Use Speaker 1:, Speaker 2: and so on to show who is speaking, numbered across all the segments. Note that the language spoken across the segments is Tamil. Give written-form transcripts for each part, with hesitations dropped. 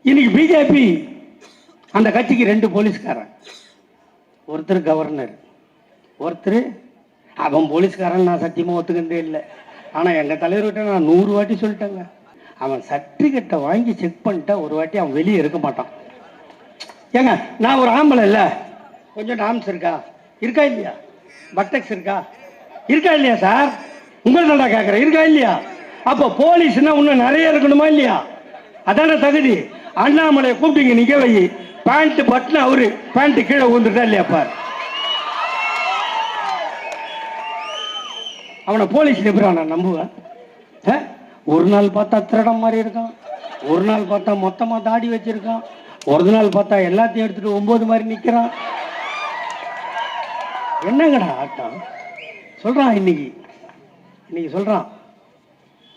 Speaker 1: இன்னைக்கு பிஜேபி அந்த கட்சிக்கு 2 போலீஸ்காரன், ஒருத்தர் கவர்னர், ஒருத்தர் அவன் போலீஸ்காரன். நான் சத்தியமாக ஒத்துக்கிறதே இல்லை. ஆனால் எங்கள் தலைவர்கிட்ட நான் 100 வாட்டி சொல்லிட்டேங்க, அவன் சர்டிஃபிகேட்டை வாங்கி செக் பண்ணிட்டா ஒரு வாட்டி அவன் வெளியே இருக்க மாட்டான். ஏங்க நான் ஒரு ஆம்பளை இல்லை, கொஞ்சம் டாம்ஸ் இருக்கா இருக்கா இல்லையா, பட்டெக்ஸ் இருக்கா இருக்கா இல்லையா சார், உங்கள்கிட்ட கேட்குறேன் இருக்கா இல்லையா? அப்போ போலீஸ்னா இன்னும் நிறைய இருக்கணுமா இல்லையா? அதான தகுதி. அண்ணாமலையை கூப்பிட்டீங்க நிற்க வை, பேண்ட் பட்டுன்னு அவரு பேண்ட் கீழே ஊந்துட்டா இல்லையா பார். அவனை போலீஸ் எப்படி நான் நம்புவேன்? ஒரு நாள் பார்த்தா திருடம் மாதிரி இருக்கான், ஒரு நாள் பார்த்தா மொத்தமாக தாடி வச்சிருக்கான், ஒரு நாள் பார்த்தா எல்லாத்தையும் எடுத்துட்டு 9 மாதிரி நிற்கிறான். என்னங்கடா ஆட்டம் சொல்கிறான். இன்னைக்கு சொல்கிறான்,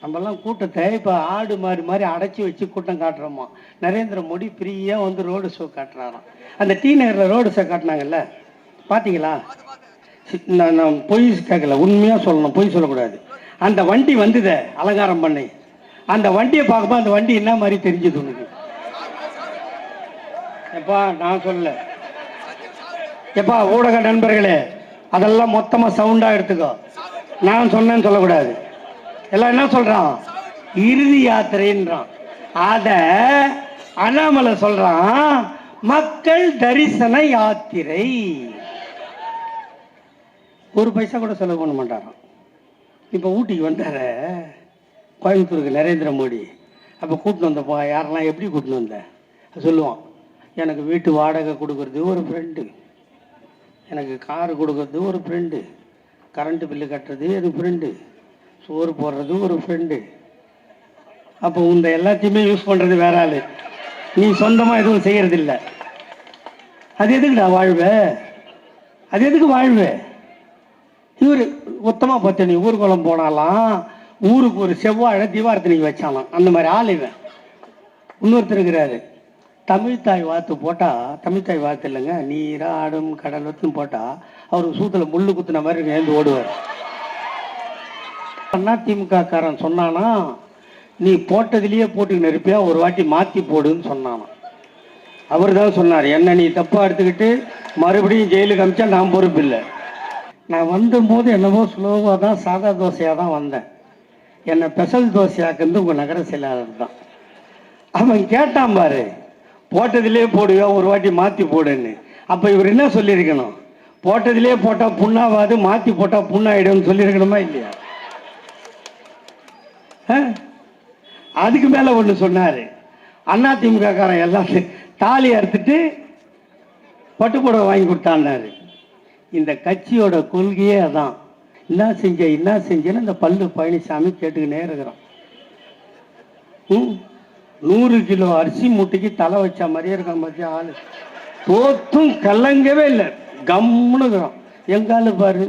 Speaker 1: நம்மெல்லாம் கூட்டத்தை இப்போ ஆடு மாதிரி அடைச்சி வச்சு கூட்டம் காட்டுறோமா. நரேந்திர மோடி ஃப்ரீயாக வந்து ரோடு ஷோ காட்டுறாராம். அந்த டி நகரில் ரோடு ஷோ காட்டினாங்கல்ல, பார்த்தீங்களா? நான் பொய் கேட்கல, உண்மையாக சொல்லணும், பொய் சொல்லக்கூடாது. அந்த வண்டி வந்ததே அலங்காரம் பண்ணி, அந்த வண்டியை பார்க்கும்போது அந்த வண்டி என்ன மாதிரி தெரிஞ்சது உனக்கு? எப்பா நான் சொல்லல, எப்பா ஊடக நண்பர்களே அதெல்லாம் மொத்தமாக சவுண்டாக எடுத்துக்கோ. நான் சொன்னேன்னு சொல்லக்கூடாது. எல்லாம் என்ன சொல்றான்? இறுதி யாத்திரைன்றான். அத அண்ணாமலை சொல்றான் மக்கள் தரிசன யாத்திரை. ஒரு பைசா கூட செலவு பண்ண மாட்டாராம். இப்போ ஊட்டிக்கு வந்தார கோயம்புத்தூருக்கு நரேந்திர மோடி, அப்போ கூட்டின்னு வந்தப்போ யாரெல்லாம் எப்படி கூட்டின்னு வந்த சொல்லுவான். எனக்கு வீட்டு வாடகை கொடுக்கறது ஒரு ஃப்ரெண்டு, எனக்கு காரு கொடுக்கறது ஒரு ஃப்ரெண்டு, கரண்ட்டு பில்லு கட்டுறது அது ஃப்ரெண்டு, சோறு போடுறது ஒரு ஃப்ரெண்டு. அப்போ இந்த எல்லாத்தையுமே யூஸ் பண்ணுறது வேற ஆள், நீ சொந்தமாக எதுவும் செய்யறதில்லை. அது எதுக்குடா வாழ்வே? அது எதுக்கு வாழ்வே? இவர் மொத்தமாக பார்த்து நீ ஊர்வலம் போனாலாம், ஊருக்கு ஒரு செவ்வாழை தீபாரத்தனைக்கு வச்சாலாம். அந்த மாதிரி ஆள் இவன். இன்னொருத்தர் இருக்கிறாரு, தமிழ்தாய் வாத்து போட்டால், தமிழ்தாய் வாத்து இல்லைங்க, நீராடும் கடல் வத்துன்னு போட்டால் அவருக்கு சூத்தில் முள்ளு குத்துன மாதிரி எழுந்து ஓடுவார். அதிமுக காரன் சொன்னானா, நீ போட்டதுலேயே போட்டுக்கின்னு இருப்பியா, ஒரு வாட்டி மாற்றி போடுன்னு சொன்னானா. அவர் தான் சொன்னார், என்ன நீ தப்பாக எடுத்துக்கிட்டு மறுபடியும் ஜெயிலுக்கு அமிச்சா நான் பொறுப்பு இல்லை. நான் வந்தபோது என்னவோ ஸ்லோவாக தான் சாதா தோசையாக தான் வந்தேன், என்னை ஸ்பெஷல் தோசையாக்குறது உங்கள் நகர செயலாளர் தான். அவன் கேட்டான் பாரு, போட்டதிலே போடுவா ஒரு வாட்டி மாற்றி போடுன்னு. அப்போ இவர் என்ன சொல்லியிருக்கணும்? போட்டதிலே போட்டால் புண்ணாவாது, மாற்றி போட்டால் புண்ணாயிடும்னு சொல்லியிருக்கணுமா இல்லையா? அதுக்கு மேலே ஒன்று சொன்னார், அதிமுக காரன் எல்லாம் தாலி அறுத்துட்டு பட்டுப்புடவை வாங்கி கொடுத்தான்னாரு. இந்த கட்சியோட கொள்கையே அதான். என்ன செஞ்சேன்னு இந்த பல்லு பழனிசாமி கேட்டுக்கினே இருக்கிறான். 100 கிலோ அரிசி மூட்டைக்கு தலை வச்ச மாதிரியே இருக்கான் பத்தியா ஆளு. தோத்தும் கலங்கவே இல்லை, கம்முன்னு இருக்கிறான். எங்காலு பாரு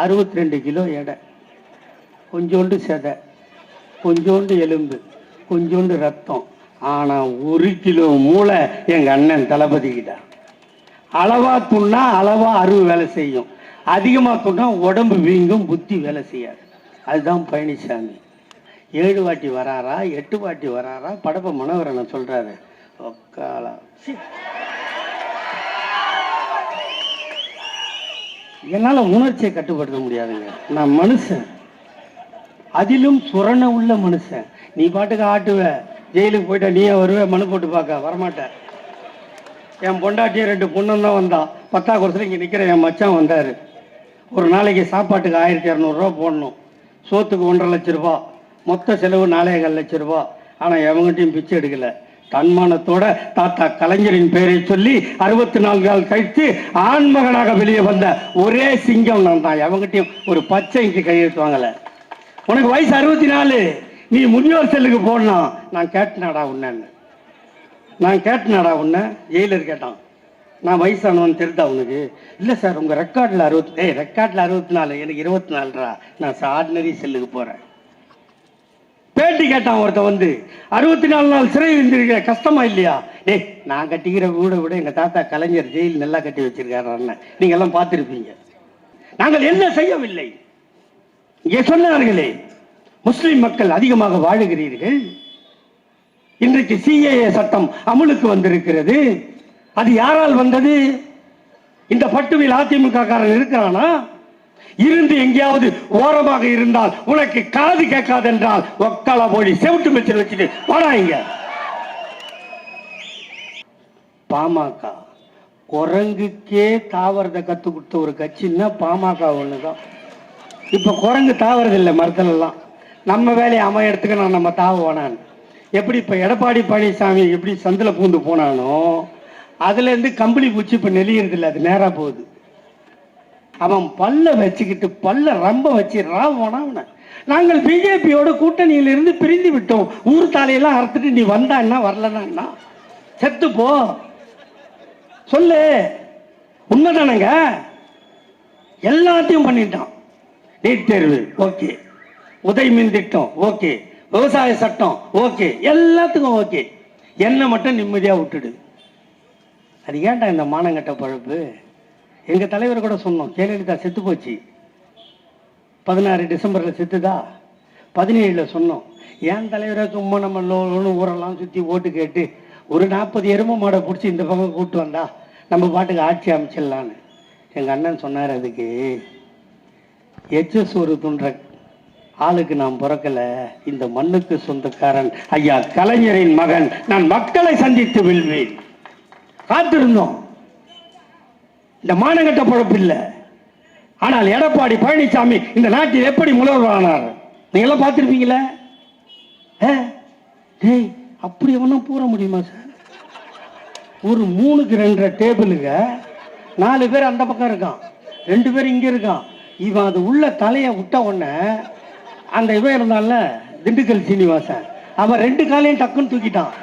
Speaker 1: 62 கிலோ எடை, கொஞ்சோண்டு செதை, கொஞ்சோண்டு எலும்பு, கொஞ்சோண்டு ரத்தம். ஆனால் 1 கிலோ மூளை எங்கள் அண்ணன் தளபதிக்கிட்ட. அளவா துண்ணா அளவா அருவு வேலை செய்யும், அதிகமாக துண்ணா உடம்பு வீங்கும், புத்தி வேலை செய்யாது. அதுதான் பழனிசாமி. 7 வாட்டி வராரா 8 வாட்டி வராரா படப்ப மனோகரனை சொல்றாரு. என்னால உணர்ச்சியை கட்டுப்படுத்த முடியாதுங்க, நான் மனுஷன், அதிலும் சுரண உள்ள மனுஷன். நீ பாட்டுக்கு ஆட்டுவ, ஜெயிலுக்கு போயிட்டா நீயே வருவே, மனு போட்டு பார்க்க வரமாட்ட. என் பொண்டாட்டிய 2 பொண்ணும் தான் வந்தான், 10ஆம் வருஷத்துல இங்கே நிற்கிற என் மச்சான் வந்தார். ஒரு நாளைக்கு சாப்பாட்டுக்கு 1200 ரூபா போடணும், சோத்துக்கு 1.5 லட்ச ரூபா, மொத்த செலவு 4,4 லட்ச ரூபா. ஆனால் எவங்கிட்டையும் பிச்சை எடுக்கலை. தன்மானத்தோட தாத்தா கலைஞரின் பெயரை சொல்லி 64 நாள் கழித்து ஆண்மகனாக வெளியே வந்த ஒரே சிங்கம் நான் தான். எவங்கிட்டையும் ஒரு பச்சை இங்கு கையெழுத்து வாங்கலை. உனக்கு வயசு 64, நீ முதியோர் செல்லுக்கு போடணும். நான் கேட்டனாடா உன்னை ஜெயிலர் கேட்டான். நான் வயசானவன் தெரிந்தா உனக்கு? இல்லை சார், உங்கள் ரெக்கார்டில் 60, ரெக்கார்டில் 64, எனக்கு 24ரா, நான் ஆர்டினரி செல்லுக்கு போகிறேன். பேட்டி கேட்டான் ஒருத்த வந்து, 64 நாள் சிறை இருந்திருக்க கஷ்டமா இல்லையா? நான் கட்டிக்கிற வீடை விட எங்கள் தாத்தா கலைஞர் ஜெயில் நல்லா கட்டி வச்சிருக்காரு அண்ணன், நீங்கள் எல்லாம் பார்த்துருப்பீங்க. நாங்கள் என்ன செய்யவில்லை. இங்கே சொன்னார்களே, முஸ்லிம் மக்கள் அதிகமாக வாழுகிறீர்கள், இன்றைக்கு சிஏஏ சட்டம் அமலுக்கு வந்திருக்கிறது. அது யாரால் வந்தது? இந்த பட்டுவில் அதிமுக காரன் இருக்கிறானா? இருந்து எங்கேயாவது ஓரமாக இருந்தால் உனக்கு காது கேட்காது என்றால் ஒக்கால போடி செவிட்டு மிச்சர் வச்சுட்டு வாடாங்க. பாமக குரங்குக்கே தாவரத்தை கத்து கொடுத்த ஒரு கட்சின்னா பாமக ஒண்ணுதான். இப்ப குரங்கு தாவறதில்லை மரத்துல எல்லாம். நம்ம வேலையை அமையறதுக்கு நான் நம்ம தாவ வேணான்னு எப்படி இப்ப எடப்பாடி பழனிசாமி எப்படி சந்தில பூந்து போனானோ அதுல இருந்து கம்பளி பூச்சி இப்ப நெளியறது இல்லை, அது நேரா போகுது. அவன் பல்ல வச்சுக்கிட்டு பல்ல ரொம்ப வச்சு ராவணா. நாங்கள் பிஜேபியோட கூட்டணியில இருந்து பிரிந்து விட்டோம். ஊர் தாலையெல்லாம் அறுத்துட்டு நீ வந்தான்னா வரலன்னா செத்து போ சொல்லு. உண்மைதானங்க? எல்லாத்தையும் பண்ணிட்டான். நீட் தேர்வு ஓகே, உதய் மின் திட்டம் ஓகே, விவசாய சட்டம் ஓகே, எல்லாத்துக்கும் ஓகே. என்ன மட்டும் நிம்மதியா விட்டுடு. அது ஏன்டா இந்த மானங்கட்ட பழப்பு? எங்க தலைவர் கூட சொன்னோம், ஜெயலலிதா செத்து போச்சு, 16 டிசம்பர்ல செத்துதா, 17 சொன்னோம். ஏன் தலைவரை சும்மா நம்ம லோன்னு ஊரெல்லாம் சுத்தி ஓட்டு கேட்டு ஒரு 40 எரும மாடை பிடிச்சி இந்த பக்கம் கூப்பிட்டு வந்தா நம்ம பாட்டுக்கு ஆட்சி அமைச்சிடலான்னு. எங்க அண்ணன் சொன்னார், அதுக்கு எச்சஸ் ஒரு துன்ற ஆளுக்கு நான் பிறக்கல, இந்த மண்ணுக்கு சொந்தக்காரன் ஐயா கலைஞரின் மகன், நான் மக்களை சந்தித்து வெல்வேன். காத்திருந்தோம். இந்த மானங்கட்ட பொழப்பு இல்லை. ஆனால் எடப்பாடி பழனிசாமி இந்த நாட்டில் எப்படி முதல்வரானார் நீங்களாம் பார்த்திருப்பீங்களே. அப்படி ஒன்றும் பூர முடியுமா சார்? ஒரு 3க்கு 2 டேபிளுங்க, 4 பேர் அந்த பக்கம் இருக்கான், 2 பேர் இங்க இருக்கான். இவன் அது உள்ள தலையை விட்ட உடனே அந்த இவன் இருந்தால திண்டுக்கல் சீனிவாசன், அவன் 2 காலையும் டக்குன்னு தூக்கிட்டான்.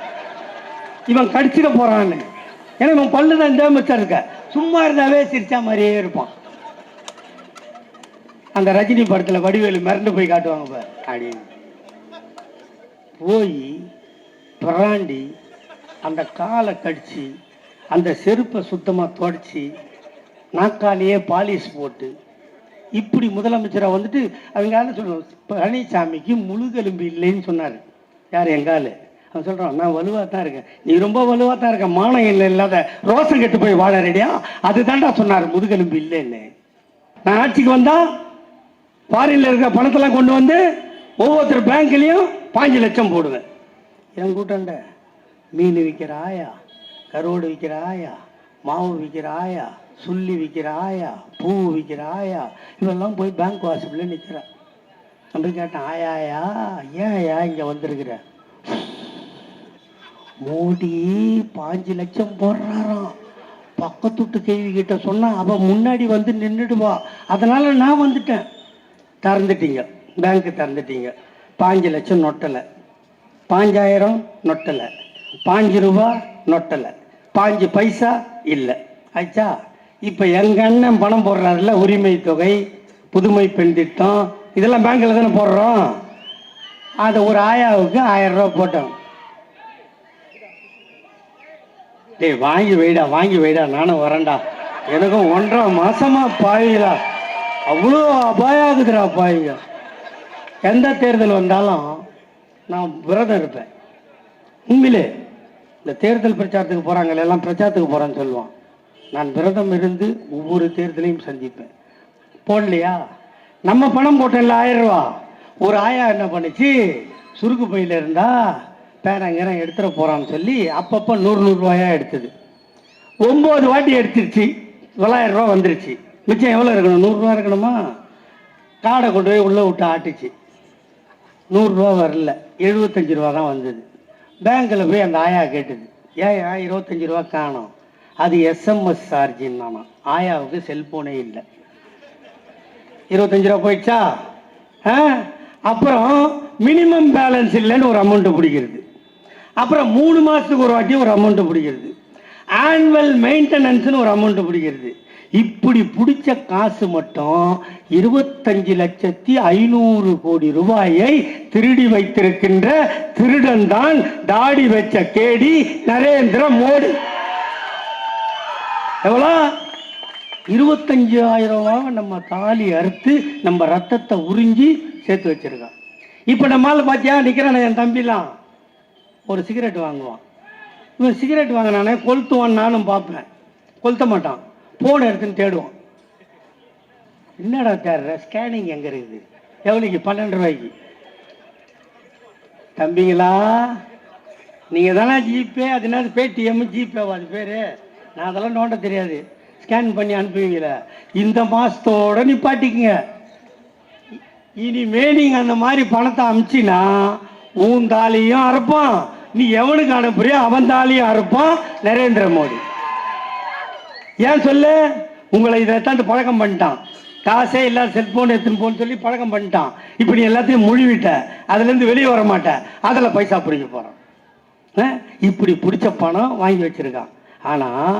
Speaker 1: இவன் கடிச்சிட போறான்னு. ஏன்னா இவன் பல்லுதான் இந்த மிச்சம் இருக்க, சும்மா இருந்தாவே சிரிச்சா மாதிரியே இருப்பான். அந்த ரஜினி படத்துல வடிவேலு மிரண்டு போய் காட்டுவாங்க பார், அப்படின்னு போய் பிராண்டி அந்த காலை கடிச்சு அந்த செருப்பை சுத்தமா தொடச்சி நாக்காலேயே பாலிஷ் போட்டு இப்படி முதலமைச்சரா வந்துட்டு அவங்க யாரும் சொல்லுவோம், பழனிசாமிக்கு முழுகெலும்பு இல்லைன்னு சொன்னாரு. யார்? எங்காலு. அவன் சொல்றான், நான் வலுவா தான் இருக்கேன். நீ ரொம்ப வலுவா தான் இருக்க, மானம் இல்லை, இல்லாத ரோசம் கெட்டு போய் வாழ ரெடியா, அதுதான்டா சொன்னார் முதுகெலும்பு இல்லைன்னு. நான் ஆட்சிக்கு வந்தா ஃபாரின்ல இருக்க பணத்தெல்லாம் கொண்டு வந்து ஒவ்வொருத்தர் பேங்க்லயும் 5 லட்சம் போடுவேன். என் கூட்டாண்ட மீன் விற்கிற ஆயா, கருவாடு விற்கிற ஆயா, மாவு விற்கிற ஆயா, சுள்ளி விற்கிற ஆயா, பூ விற்கிற ஆயா, இவெல்லாம் போய் பேங்க் வாசல்ல நிற்கிறா. நம்ம கேட்டேன், ஆயாயா ஏன் ஐயா இங்க வந்திருக்கிற? மோடி 5 லட்சம் போடுறாராம். பக்கத்துட்டு கேள்வி கிட்ட சொன்னா அவ முன்னாடி வந்து நின்றுடுவா, அதனால நான் வந்துட்டேன். திறந்துட்டீங்க, பேங்க் திறந்துட்டீங்க. 5 லட்சம் நொட்டலை, 5000 நொட்டலை, 5 ரூபா நொட்டலை, 5 பைசா இல்லை. ஆச்சா? இப்ப எங்க அண்ணன் பணம் போடுறாருல, உரிமை தொகை, புதுமை பெண் திட்டம், இதெல்லாம் பேங்க்ல தானே போடுறோம். அதை ஒரு ஆயாவுக்கு 1000 ரூபா போட்டோம். டேய் வாங்கி வைடா, நானும் வரேன்டா. எனக்கும் 1.5 மாசமா பாயிலா அவ்வளோ அபாயாகுதுரா பாயிங்க. எந்த தேர்தல் வந்தாலும் நான் விரதம் இருப்பேன். உண்மையிலே இந்த தேர்தல் பிரச்சாரத்துக்கு போறாங்க எல்லாம், பிரச்சாரத்துக்கு போறேன்னு சொல்லுவான். நான் விரதம் இருந்து ஒவ்வொரு தேர்தலையும் சந்திப்பேன். போடலையா, நம்ம பணம் போட்டோம்ல 1000 ரூபா, ஒரு ஆயா என்ன பண்ணுச்சு, சுருக்கு பையில இருந்தா பேரங்கரம் எடுத்துட போறான்னு சொல்லி அப்பப்போ 100 ரூபாயா எடுத்தது. 9 வாட்டி எடுத்துருச்சு, 900 ரூபா வந்துருச்சு. மிச்சம் எவ்வளோ இருக்கணும்? 100 ரூபா இருக்கணுமா? காடை கொண்டு போய் உள்ள விட்டு ஆட்டுச்சு, 100 ரூபா வரல, 75 ரூபா தான் வந்தது. பேங்க்கில் போய் அந்த ஆயா கேட்டுது, ஏன் 25 ரூபா காணும்? அது எஸ்எம்எஸ் சார்ஜின்னு. ஆயாவுக்கு செல்போனே இல்லை. 25 ரூபா போயிடுச்சா? அப்புறம் மினிமம் பேலன்ஸ் இல்லைன்னு ஒரு அமௌண்ட் பிடிக்கிறது. அப்புறம் 3 மாசத்துக்கு ஒரு வாட்டி ஒரு அமௌண்ட் பிடிக்கிறது. ஆனுவல் மெயின்டெனன்ஸ்னு ஒரு அமௌண்ட் பிடிக்கிறது. இப்படி பிடிச்ச காசு மட்டும் 25,500 கோடி ரூபாயை திருடி வைத்திருக்கின்ற திருடன் தான் தாடி வச்ச கேடி நரேந்திர மோடி. எவ்வளோ? 25,000 ரூபாவை நம்ம தாலி அறுத்து நம்ம ரத்தத்தை உறிஞ்சி சேர்த்து வச்சிருக்கான். இப்ப நம்மால பாத்தியா நிக்கிறான என் தம்பிலாம், ஒரு சிகரெட் வாங்குவான். இவன் சிகரெட் வாங்கினானே கொளுத்துவான். நானும் பார்ப்பேன், கொளுத்த மாட்டான். ஃபோன் எடுத்துன்னு தேடுவான். என்னடா தேடுற? ஸ்கேனிங் எங்கே இருக்குது? எவ்வளோக்கு? 12 ரூபாய்க்கு. தம்பிங்களா, நீங்கள் தானே ஜிபே, அது என்ன பேடிஎம் ஜிபேவா அது பேர்? நான் அதெல்லாம் நோண்ட தெரியாது. ஸ்கேன் பண்ணி அனுப்புவீங்கள, இந்த மாதத்தோட நிப்பாட்டிக்குங்க. இனிமே நீங்கள் அந்த மாதிரி பணத்தை அனுப்பிச்சின்னா உன் தாலியும் அறுப்பான், நீ எவனுக்கு அனுப்புறியோ அவன் தாலியும் அறுப்பான் நரேந்திர மோடி. ஏன் சொல்லு? உங்களை இதைத்தான் பழக்கம் பண்ணிட்டான். காசே இல்லாத செல்போன் எடுத்துன்னு போன்னு சொல்லி பழக்கம் பண்ணிட்டான். இப்படி எல்லாத்தையும் மொழிவிட்ட, அதுலேருந்து வெளியே வர மாட்டேன், அதில் பைசா பிடிக்க போகிறான். இப்படி பிடிச்ச பணம் வாங்கி வச்சிருக்கான். ஆனால்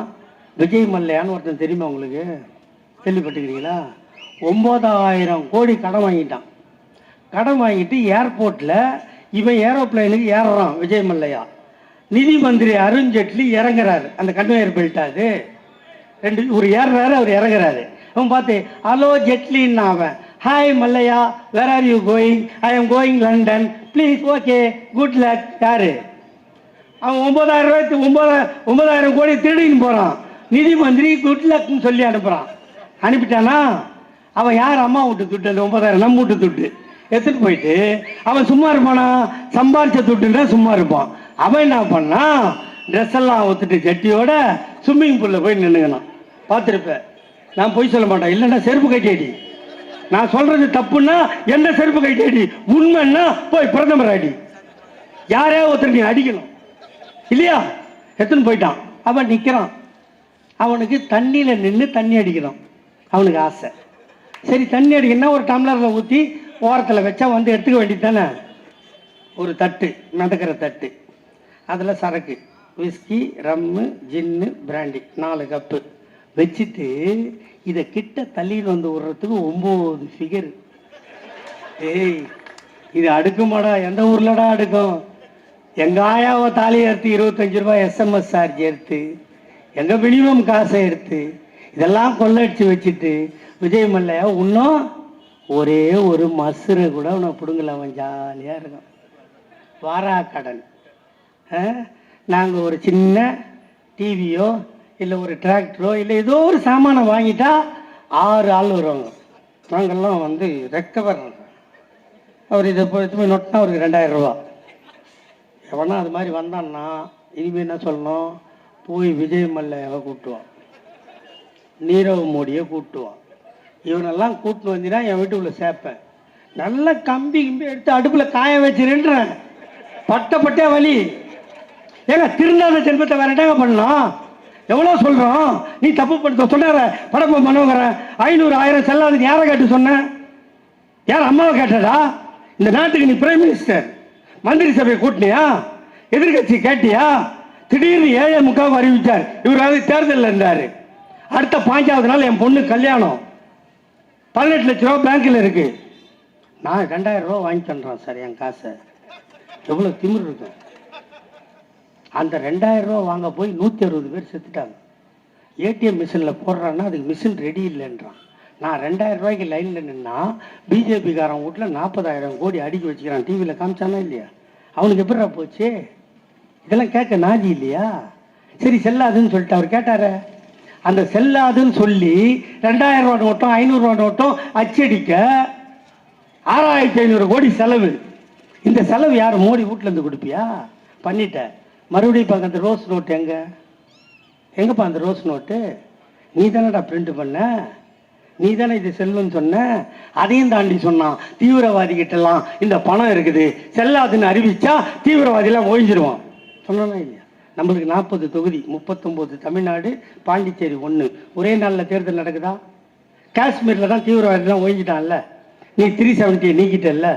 Speaker 1: விஜய் மல்லையான்னு ஒருத்தன் தெரியுமா உங்களுக்கு? கேள்விப்பட்டுக்கிறீங்களா? 9,000 கோடி கடன் வாங்கிட்டான். கடன் வாங்கிட்டு ஏர்போர்ட்டில் இவன் ஏரோப்ளைனுக்கு ஏறுறான் விஜய் மல்லையா. நிதி மந்திரி அருண்ஜேட்லி இறங்குறாரு. அந்த கன்வேயர் பெல்ட் அது ரெண்டு, ஒரு ஏறுறாரு, அவர் இறங்குறாரு. அவன் பார்த்து ஹலோ ஜெட்லின்னு அவன், hi Mallya, where are you going? I am going London, please okay good luck. யாரு அவன்? 9,000 கோடி திருடின்னு போகிறான். நிதி மந்திரி குட் லக்னு சொல்லி அனுப்புகிறான். அனுப்பிட்டானா? அவன் யார்? அம்மா வீட்டு துட்டு. அந்த 9,000 நம்ம வீட்டு துட்டு எடுத்துட்டு போயிட்டு அவன் சும்மா இருப்பானா? சம்பாரிச்ச துட்டுன்னா சும்மா இருப்பான். அவன் என்ன பண்ணான்? ட்ரெஸ் எல்லாம் ஒத்துட்டு ஜட்டியோட ஸ்விம்மிங் பூலில் போய் நின்றுங்கண்ணான். பார்த்துருப்பேன். நான் போய் சொல்ல மாட்டேன். இல்லைன்னா செருப்பு கைட்டேடி. நான் சொல்றது தப்புன்னா எந்த செருப்பு கைட்டேடி, உண்மைன்னா போய் பிரதமர் அடி. யாரையா ஒருத்தர் நீ அடிக்கணும் இல்லையா? எடுத்துன்னு போயிட்டான். அவன் நிற்கிறான். அவனுக்கு தண்ணியில் நின்று தண்ணி அடிக்கணும் அவனுக்கு ஆசை. சரி, தண்ணி அடிக்கணும்னா ஒரு டம்ளரில் ஊற்றி ஓரத்தில் வச்சா வந்து எடுத்துக்க வேண்டியது தானே. ஒரு தட்டு, மிதக்கிற தட்டு, அதில் சரக்கு, விஸ்கி, ரம்மு, ஜின்னு, பிராண்டி 4 கப்பு வச்சுட்டு இதை கிட்ட தள்ளின்னு வந்து விடுறதுக்கு 9 ஃபிகர். ஏய், இது அடுக்குமாடா? எந்த ஊர்லடா அடுக்கும்? எங்க ஆயாவை தாலி எடுத்து 25 ரூபாய் SMS சார்ஜ் எடுத்து, எங்க மினிமம் காசை எடுத்து இதெல்லாம் கொள்ளடிச்சு வச்சுட்டு விஜய் மல்லையா இன்னும் ஒரே ஒரு மசுரை கூட உனக்கு பிடுங்கல. அவன் ஜாலியாக இருக்கும். வாரா கடன். நாங்கள் ஒரு சின்ன டிவியோ இல்லை ஒரு டிராக்டரோ இல்லை ஏதோ ஒரு சாமானை வாங்கிட்டா 6 ஆள் வருவாங்க. நாங்கள்லாம் வந்து ரெக்கவர். அவர் இதை போய் நொட்டினா அவருக்கு 2000 ரூபா. எவனா அது மாதிரி வந்தான்னா இனிமேல் என்ன சொல்லணும்? போய் விஜய் மல்லையாவை கூப்பிட்டுவான், நீரவ் மோடியை கூப்பிட்டுவான். இவனெல்லாம் கூப்பிட்டு வந்தீங்கன்னா என் வீட்டுக்குள்ளே சேர்ப்பேன். நல்ல கம்பி எடுத்து அடுப்பில் காய வச்சுருன்றேன். பட்டே வலி. ஏங்க திருந்தாத செல்வத்தை வேற என்னங்க பண்ணலாம்? எவ்வளோ சொல்கிறோம்? நீ தப்பு பண்ண சொன்னார படப்ப பண்ணுங்கிற 500 1000 செல்லாதுன்னு யாரை கேட்டு சொன்ன? யார் அம்மாவை கேட்டடா? இந்த நாட்டுக்கு நீ பிரைம் மினிஸ்டர், மந்திரி சபையை கூட்டினியா? எதிர்கட்சி கேட்டியா? திடீர்னு 7:45 அறிவிச்சார். இவர் தேர்தலில் இருந்தார். அடுத்த 5வது நாள் என் பொண்ணு கல்யாணம். 18 லட்ச ரூபா பேங்க்கில் இருக்கு. நான் 2000 ரூபா வாங்கி தந்துறேன் சார் என் காசை. எவ்வளோ திமிர் இருக்கும்? அந்த 2000 ரூபா வாங்க போய் 160 பேர் செத்துட்டாங்க. ஏடிஎம் மிஷினில் போடுறான்னா அதுக்கு மிஷின் ரெடி இல்லைன்றான். நான் 2000 ரூபாய்க்கு லைனில் நின்னா பிஜேபிக்காரன் வீட்டில் 40,000 கோடி அடுக்கி வச்சுக்கிறான். டிவியில் காமிச்சானா இல்லையா? அவனுக்கு எப்படிடா போச்சு? இதெல்லாம் கேட்க நாதி இல்லையா? சரி, செல்லாதுன்னு சொல்லிட்டு அவர் கேட்டார. அந்த செல்லாதுன்னு சொல்லி 2000 ரூபா நோட்டம் 500 ரூபா நோட்டம் அச்சடிக்க 6500 கோடி செலவு. இந்த செலவு யார்? மோடி வீட்டில் இருந்து கொடுப்பியா? பண்ணிட்ட. மறுபடியும் பார்க்க அந்த ரோஸ் நோட்டு எங்கப்பா அந்த ரோஸ் நோட்டு? நீ தானடா பிரிண்ட் பண்ண, நீ தானே இது செல்லுன்னு சொன்ன. அதையும் தாண்டி சொன்னான் தீவிரவாதி கிட்டலாம் இந்த பணம் இருக்குது, செல்லாதுன்னு அறிவிச்சா தீவிரவாதிலாம் ஓய்ஞ்சிருவான். சொன்னா இல்லையா? நம்மளுக்கு 40 தொகுதி, 39 தமிழ்நாடு, பாண்டிச்சேரி 1. ஒரே நாளில் தேர்தல் நடக்குதா? காஷ்மீரில் தான் தீவிரவாதிலாம் ஓய்ஞ்சிட்டான்ல. நீ 370 நீக்கிட்டல்ல,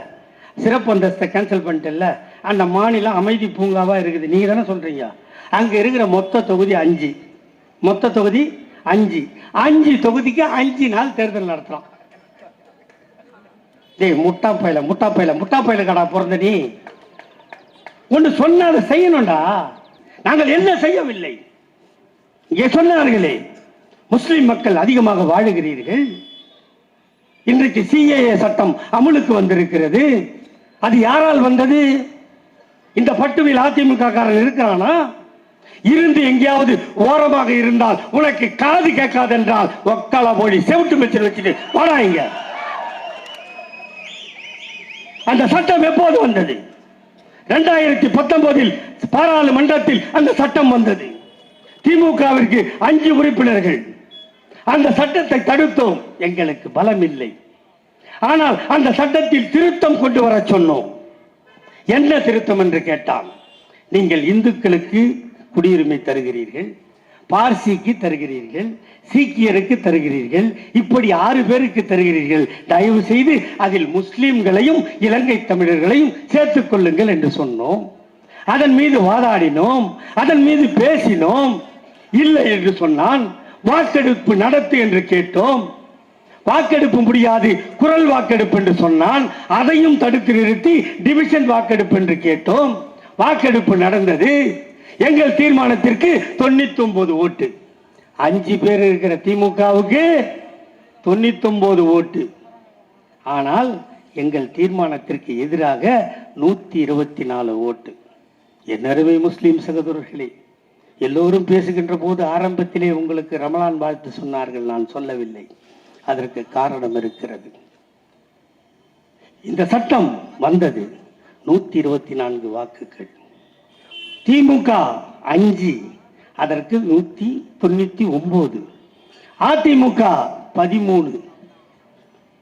Speaker 1: சிறப்பு அந்தஸ்தை கேன்சல் பண்ணிட்டல்ல. அந்த மாநிலம் அமைதி பூங்காவாக இருக்குது. நீங்கள் தானே சொல்கிறீங்க. அங்கே இருக்கிற மொத்த தொகுதி 5. மொத்த தொகுதி 5. 5 தொகுதிக்கு 5 நாள் தேர்தல் நடத்துகிறோம். டேய் முட்டாப்பையில கடா பிறந்த நீ. ஒன்று சொன்ன அதை செய்யணும்டா. நாங்கள் என்ன செய்யவில்லை. இங்கே சொன்னார்களே, முஸ்லிம் மக்கள் அதிகமாக வாழுகிறீர்கள். இன்றைக்கு சிஏஏ சட்டம் அமுலுக்கு வந்திருக்கிறது. அது யாரால் வந்தது? இந்த பட்டுவில் அதிமுக காரன் இருக்கிறானா? இருந்து எங்கேயாவது ஓரமாக இருந்தால் உனக்கு காது கேட்காது என்றால் ஒக்கால போடி செவிட்டு மிச்சல் வச்சுட்டு போடாங்க. அந்த சட்டம் எப்போது வந்தது? 2019 பாராளுமன்றத்தில் அந்த சட்டம் வந்தது. திமுகவிற்கு 5 உறுப்பினர்கள். அந்த சட்டத்தை தடுத்தோம். எங்களுக்கு பலம் இல்லை. ஆனால் அந்த சட்டத்தில் திருத்தம் கொண்டு வர சொன்னோம். என்ன திருத்தம் என்று கேட்டால், நீங்கள் இந்துக்களுக்கு குடியுரிமை தருகிறீர்கள், பார்சிக்கு தருகிறீர்கள், சீக்கியருக்கு தருகிறீர்கள், இப்படி 6 பேருக்கு தருகிறீர்கள். தயவு செய்து அதில் முஸ்லிம்களையும் இலங்கை தமிழர்களையும் சேர்த்துக் கொள்ளுங்கள் என்று சொன்னோம். அதன் மீது வாதாடினோம், அதன் மீது பேசினோம். இல்லை என்று சொன்னான். வாக்கெடுப்பு நடத்து என்று கேட்டோம். வாக்கெடுப்பு முடியாது, குரல் வாக்கெடுப்பு என்று சொன்னான். அதையும் தடுத்து நிறுத்தி டிவிஷன் வாக்கெடுப்பு என்று கேட்டோம். வாக்கெடுப்பு நடந்தது. எங்கள் தீர்மானத்திற்கு 99 ஓட்டு. 5 பேர் இருக்கிற திமுகவுக்கு 99 ஓட்டு. ஆனால் எங்கள் தீர்மானத்திற்கு எதிராக 124 ஓட்டு. என் அருமை முஸ்லிம் சகோதரர்களே, எல்லோரும் பேசுகின்ற போது ஆரம்பத்திலே உங்களுக்கு ரமலான் வாழ்த்து சொன்னார்கள். நான் சொல்லவில்லை. அதற்கு காரணம் இருக்கிறது. இந்த சட்டம் வந்தது 124 வாக்குகள். திமுக 5, அதற்கு 199. அதிமுக 13.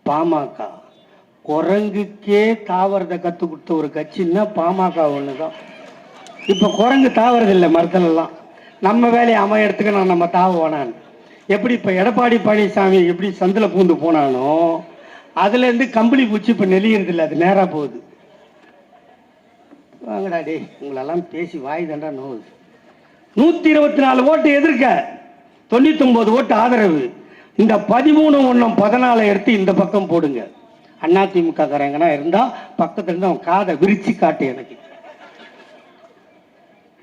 Speaker 1: பாமக குரங்குக்கே தாவரத்தை கத்து கொடுத்த ஒரு கட்சின்னா பாமக ஒண்ணுதான். இப்ப குரங்கு தாவறதில்லை மரத்துல எல்லாம். நம்ம வேலையை அமையறதுக்கு நம்ம தாவானான். எப்படி இப்ப எடப்பாடி பழனிசாமி எப்படி சந்தில பூந்து போனானோ அதுல இருந்து கம்பளி பூச்சி இப்ப நெளியறது இல்லை. அது நேரா போகுது. வாங்கடா டே, உங்களெல்லாம் பேசி வாய் தண்டா நோவுது. 124 ஓட்டு எதிர்க்க, 99 ஓட்டு ஆதரவு. இந்த 13 ஒன்றும் 14 எடுத்து இந்த பக்கம் போடுங்க. அதிமுக காரங்கன்னா இருந்தா பக்கத்துல இருந்து அவன் காதை விரிச்சு காட்டு. எனக்கு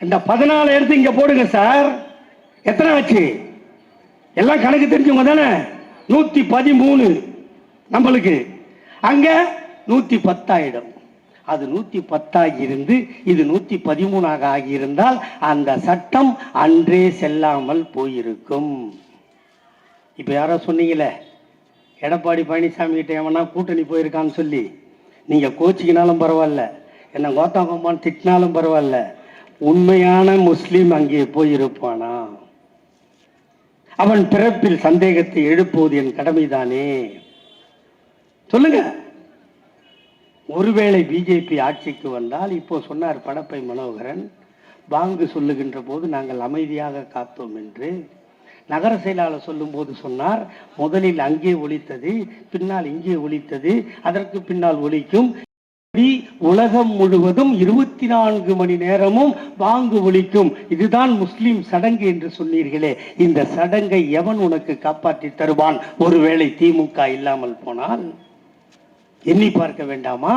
Speaker 1: இந்த 14 எடுத்து இங்க போடுங்க சார். எத்தனை ஆச்சு? எல்லாம் கணக்கு தெரிஞ்சவங்க தானே. 113 நம்மளுக்கு. அங்க 110 ஆயிடும். அது 110 ஆகியிருந்து இது 113 ஆகியிருந்தால் அந்த சட்டம் அன்றே செல்லாமல் போயிருக்கும். இப்ப யாரோ சொன்னீங்களே எடப்பாடி பழனிசாமி கிட்ட எவனா கூட்டணி போயிருக்கான்னு சொல்லி, நீங்க கோச்சிக்கினாலும் பரவாயில்ல, என்ன கோத்தாங்கம்மான்னு திட்டினாலும் பரவாயில்ல, உண்மையான முஸ்லீம் அங்கே போயிருப்பானா? அவன் பிறப்பில் சந்தேகத்தை எழுப்புவது என் கடமைதானே? சொல்லுங்க. ஒருவேளை பிஜேபி ஆட்சிக்கு வந்தால், இப்போ சொன்னார் படப்பை மனோகரன், பாங்கு சொல்லுகின்ற போது நாங்கள் அமைதியாக காத்தோம் என்று. நகர செயலாளர் சொல்லும் போது சொன்னார், முதலில் அங்கே ஒலித்தது, பின்னால் இங்கே ஒலித்தது, அதற்கு பின்னால் ஒலிக்கும். உலகம் முழுவதும் 24 மணி நேரமும் பாங்கு ஒலிக்கும். இதுதான் முஸ்லிம் சடங்கு என்று சொன்னீர்களே, இந்த சடங்கை எவன் உனக்கு காப்பாற்றி தருவான்? ஒருவேளை திமுக இல்லாமல் போனால் எண்ணி பார்க்க வேண்டாமா?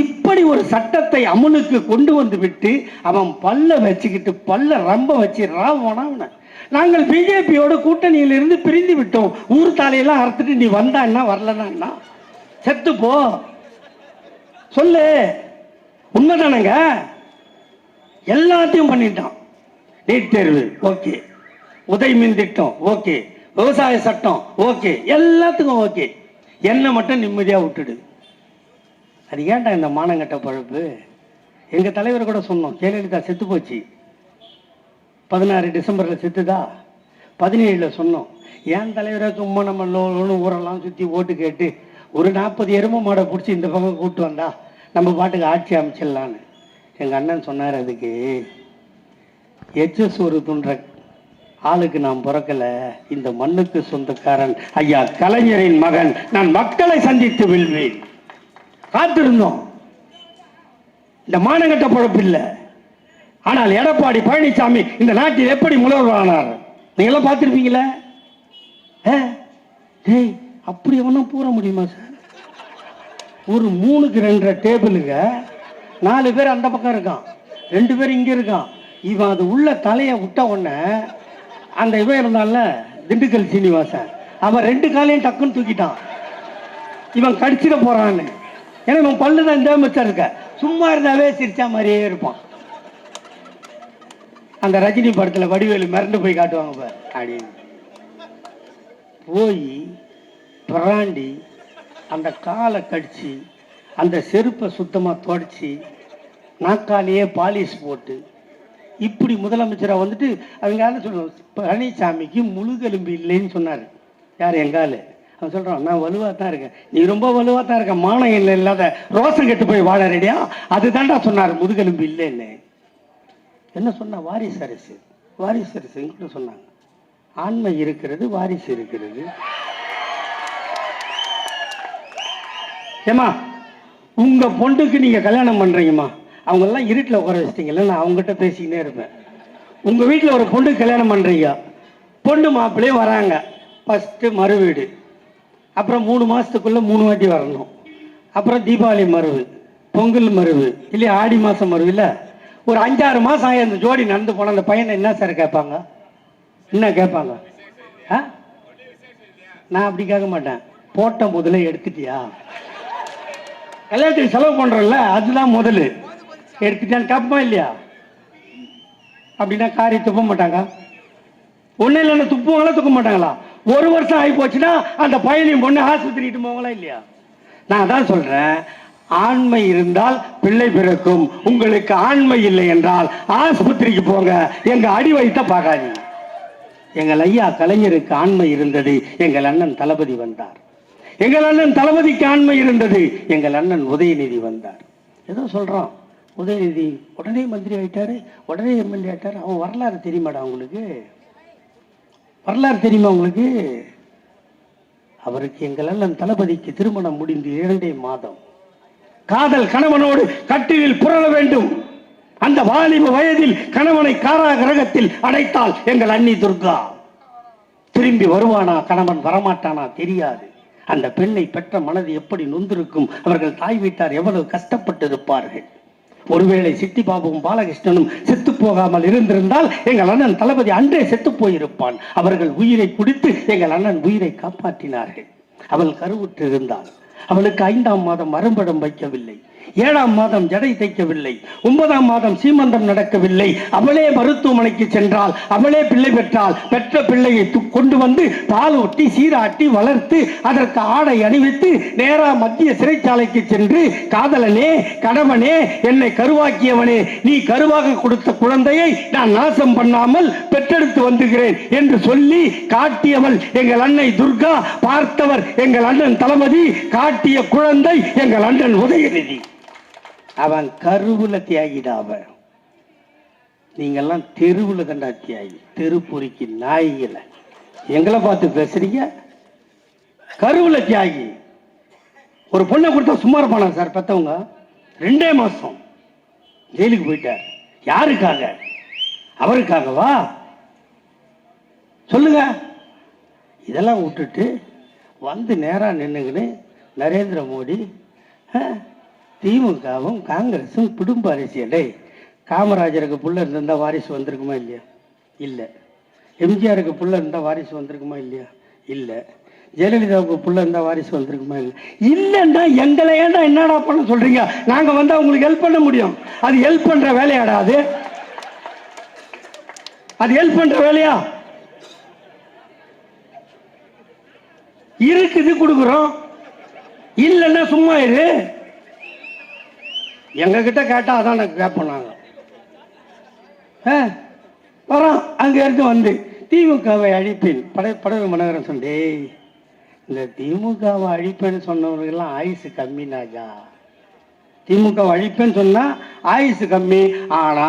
Speaker 1: இப்படி ஒரு சட்டத்தை அமலுக்கு கொண்டு வந்து விட்டு அவன் பல்ல வச்சுக்கிட்டு பல்ல ரொம்ப வச்சு ராவண நாங்கள் பிஜேபியோட கூட்டணியில் இருந்து பிரிந்து விட்டோம். ஊர் தாலையெல்லாம் அறுத்துட்டு நீ வந்தான்னா வரலன்னா செத்து போ. சொல்லு, உண்மைதானங்க? எல்லாத்தையும் பண்ணிட்டான். நீட் தேர்வு ஓகே, உதய் மின் திட்டம் ஓகே, விவசாய சட்டம் ஓகே, எல்லாத்துக்கும் ஓகே. என்ன மட்டும் நிம்மதியா விட்டுடு. அது ஏன்டா இந்த மானங்கட்ட பழப்பு? எங்க தலைவர் கூட சொன்னோம், ஜெயலலிதா செத்து போச்சு, 16 டிசம்பர்ல செத்துதா, 17 சொன்னோம். ஏன் தலைவரை சும்மா நம்ம லோன்னு ஊரெல்லாம் சுத்தி ஓட்டு கேட்டு ஒரு 40 எருமை மாடை பிடிச்சி இந்த பக்கம் கூப்பிட்டு வந்தா நம்ம பாட்டுக்கு ஆட்சி அமைச்சிடலான்னு. எங்க அண்ணன் சொன்னார், அதுக்கு எச்சஸ் ஒரு துன்ற ஆளுக்கு நான் பிறக்கல, இந்த மண்ணுக்கு சொந்தக்காரன் ஐயா கலைஞரின் மகன், நான் மக்களை சந்தித்து வெல்வேன். காத்திருந்தோம். இந்த மானங்கட்ட பொழப்பு இல்லை. ஆனால் எடப்பாடி பழனிசாமி இந்த நாட்டில் எப்படி முதல்வரானார் நீங்க எல்லாம் பார்த்திருப்பீங்களே. அப்படி ஒன்றும் பூர முடியுமா சார்? ஒரு 3க்கு 2 டேபிளுங்க, 4 பேர் அந்த பக்கம் இருக்கான், 2 பேர் இங்க இருக்கான். இவன் அது உள்ள தலையை விட்ட உடனே அந்த இவன் இருந்தான்ல திண்டுக்கல் சீனிவாசன், அவன் 2 காலையும் டக்குன்னு தூக்கிட்டான். இவன் கடிச்சிட போறான்னு ஏன்னா இவன் பல்லு தான் இந்த மிச்சம் இருக்க, சும்மா இருந்தாவே சிரிச்சா மாதிரியே இருப்பான். அந்த ரஜினி படத்தில் வடிவேலு மிரண்டு போய் காட்டுவாங்க பார், அப்படின்னு போய் பிராண்டி அந்த காலை கடிச்சு அந்த செருப்பை சுத்தமாக தொடச்சி நாக்காலேயே பாலிஷ் போட்டு இப்படி முதலமைச்சராக வந்துட்டு அவங்க யாரும் சொல்லுவோம், பழனிசாமிக்கு முழுகெலும்பு இல்லைன்னு சொன்னார். யார்? எங்கால். அவன் சொல்கிறான், நான் வலுவாக தான் இருக்கேன். நீ ரொம்ப வலுவாக தான் இருக்க, மானம் இல்லை இல்லாத ரோசம் கெட்டு போய் வாழ ரெடியா, அது தாண்டா சொன்னார் முதுகெலும்பு இல்லைன்னு. என்ன சொன்னா? வாரிசு அரசு. வாரிசு அரசு கூட சொன்னாங்க. ஆண்மை இருக்கிறது, வாரிசு இருக்கிறது. ஏமா உங்க பொண்ணுக்கு நீங்க கல்யாணம் பண்றீங்கம்மா, அவங்க எல்லாம் இருட்டில் உட்கார வச்சிட்டீங்கல்ல, நான் அவங்ககிட்ட பேசிக்கிட்டே இருப்பேன். உங்க வீட்டில் ஒரு பொண்ணுக்கு கல்யாணம் பண்றீங்க, பொண்ணு மாப்பிள்ளையே வராங்க. ஃபர்ஸ்ட் மறு வீடு, அப்புறம் 3 மாசத்துக்குள்ள 3 வாட்டி வரணும். அப்புறம் தீபாவளி மருவு, பொங்கல் மருவு, இல்லையா ஆடி மாசம் மருவு. இல்லை, ஒரு 5-6 மாசம் ஆகி அந்த ஜோடி நடந்து போன அந்த பையனை என்ன சார் கேட்பாங்க? என்ன கேட்பாங்க? நான் அப்படி கேட்க மாட்டேன். போட்ட முதல்ல எடுத்துட்டியா? கல்யாணத்துக்கு செலவு பண்றோம்ல, அதுதான் முதல்ல எடுத்துட்டான்னு கேட்போமா இல்லையா? அப்படின்னா காரி துப்ப மாட்டாங்க. ஒன்னும் இல்லைன்னா துப்புவாங்களா, துப்ப மாட்டாங்களா? 1 வருஷம் ஆகி போச்சுன்னா அந்த பையனையும் பொண்ணு ஆஸ்பத்திரிட்டு போவாங்களா இல்லையா? நான் தான் சொல்றேன், ஆண்மை இருந்தால் பிள்ளை பிறக்கும். உங்களுக்கு ஆண்மை இல்லை என்றால் ஆஸ்பத்திரிக்கு போங்க, எங்க அடி வைத்த பார்க்காதீங்க. எங்கள் ஐயா கலைஞருக்கு ஆண்மை இருந்தது, எங்கள் அண்ணன் தளபதி வந்தார். எங்கள் அண்ணன் தளபதிக்கு ஆண்மை இருந்தது, எங்கள் அண்ணன் உதயநிதி வந்தார். ஏதோ சொல்றான், உதயநிதி உடனே மந்திரி ஆயிட்டாரு, உடனே எம்எல்ஏ ஆயிட்டாரு. அவன் வரலாறு தெரியுமாடா உங்களுக்கு? வரலாறு தெரியுமா உங்களுக்கு? அவருக்கு எங்கள் அண்ணன் தளபதிக்கு திருமணம் முடிந்து 2 மாதம். காதல் கணவனோடு கட்டிலில் புரள வேண்டும். அந்த வாலிப வயதில் கணவனை காராகிரகத்தில் அடைத்தால் எங்கள் அண்ணி துர்கா. திரும்பி வருவானா, கணவன் வரமாட்டானா தெரியாது. அந்த பெண்ணை பெற்ற மனது எப்படி நொந்திருக்கும், அவர்கள் தாய் வீட்டார் எவ்வளவு கஷ்டப்பட்டு இருப்பார்கள். ஒருவேளை சிட்டி பாபுவும் பாலகிருஷ்ணனும் செத்து போகாமல் இருந்திருந்தால் எங்கள் அண்ணன் தளபதி அன்றே செத்து போயிருப்பான். அவர்கள் உயிரை குடித்து எங்கள் அண்ணன் உயிரை காப்பாற்றினார்கள். அவள் கருவுற்று இருந்தாள். அவளுக்கு 5ஆம் மாதம் மறுபடம் வைக்கவில்லை, 7ஆம் மாதம் ஜடை தைக்கவில்லை, 9ஆம் மாதம் சீமந்தம் நடக்கவில்லை. அவளே மருத்துவமனைக்கு சென்றால், அவளே பிள்ளை பெற்றால், பெற்ற பிள்ளையை கொண்டு வந்து பால் ஊட்டி சீராட்டி வளர்த்து அதற்கு ஆடை அணிவித்து நேரா மத்திய சிறைச்சாலைக்கு சென்று, காதலனே, கணவனே, என்னை கருவாக்கியவனே, நீ கருவாக கொடுத்த குழந்தையை நான் நாசம் பண்ணாமல் பெற்றெடுத்து வந்துகிறேன் என்று சொல்லி காட்டியவள் எங்கள் அன்னை துர்கா. பார்த்தவர் எங்கள் அண்ணன் தளபதி, காட்டிய குழந்தை எங்கள் அண்ணன் உதயநிதி. அவன் கருவுல தியாகிடாவ. நீங்கெல்லாம் தெருவுல தண்டா தியாகி, தெருப்பொறிக்கு நாய்களை. எங்களை பார்த்து பேசுறீங்க, கருவுல தியாகி. ஒரு பொண்ணை கொடுத்தா சும்மா இருப்பானா சார்? பெத்தவங்க 2 மாசம் ஜெயிலுக்கு போயிட்டார். யாருக்காக? அவருக்காகவா? சொல்லுங்க. இதெல்லாம் விட்டுட்டு வந்து நேரா நின்னுக்குன்னு நரேந்திர மோடி திமுகவும் காங்கிரஸும் குடும்ப அரசியலை. காமராஜருக்கு புள்ள இருந்தால் வாரிசு வந்திருக்குமா இல்லையா? இல்லை. எம்ஜிஆருக்கு புள்ள இருந்தால் வாரிசு வந்திருக்குமா இல்லையா? இல்லை. ஜெயலலிதாவுக்கு புள்ள இருந்தால் வாரிசு வந்திருக்குமா இல்லை? இல்லைன்னா எங்களை ஏன்டா என்னடா பண்ண சொல்றீங்க? நாங்கள் வந்து அவங்களுக்கு ஹெல்ப் பண்ண முடியும். அது ஹெல்ப் பண்ற வேலையாடா? அது ஹெல்ப் பண்ற வேலையா? இருக்குது கொடுக்குறோம், இல்லைன்னா சும்மா இரு. எங்க கிட்ட கேட்டா அதான் கேட்போம். நாங்க வரோம், அங்க இருந்து வந்து திமுகவை அழிப்பேன் படகு மனோகரன் சொன்னே. இந்த திமுகவை அழிப்பேன்னு சொன்னவர்கள்லாம் ஆயுசு கம்மி நாஜா. திமுக அழிப்பேன்னு சொன்னா ஆயுசு கம்மி. ஆனா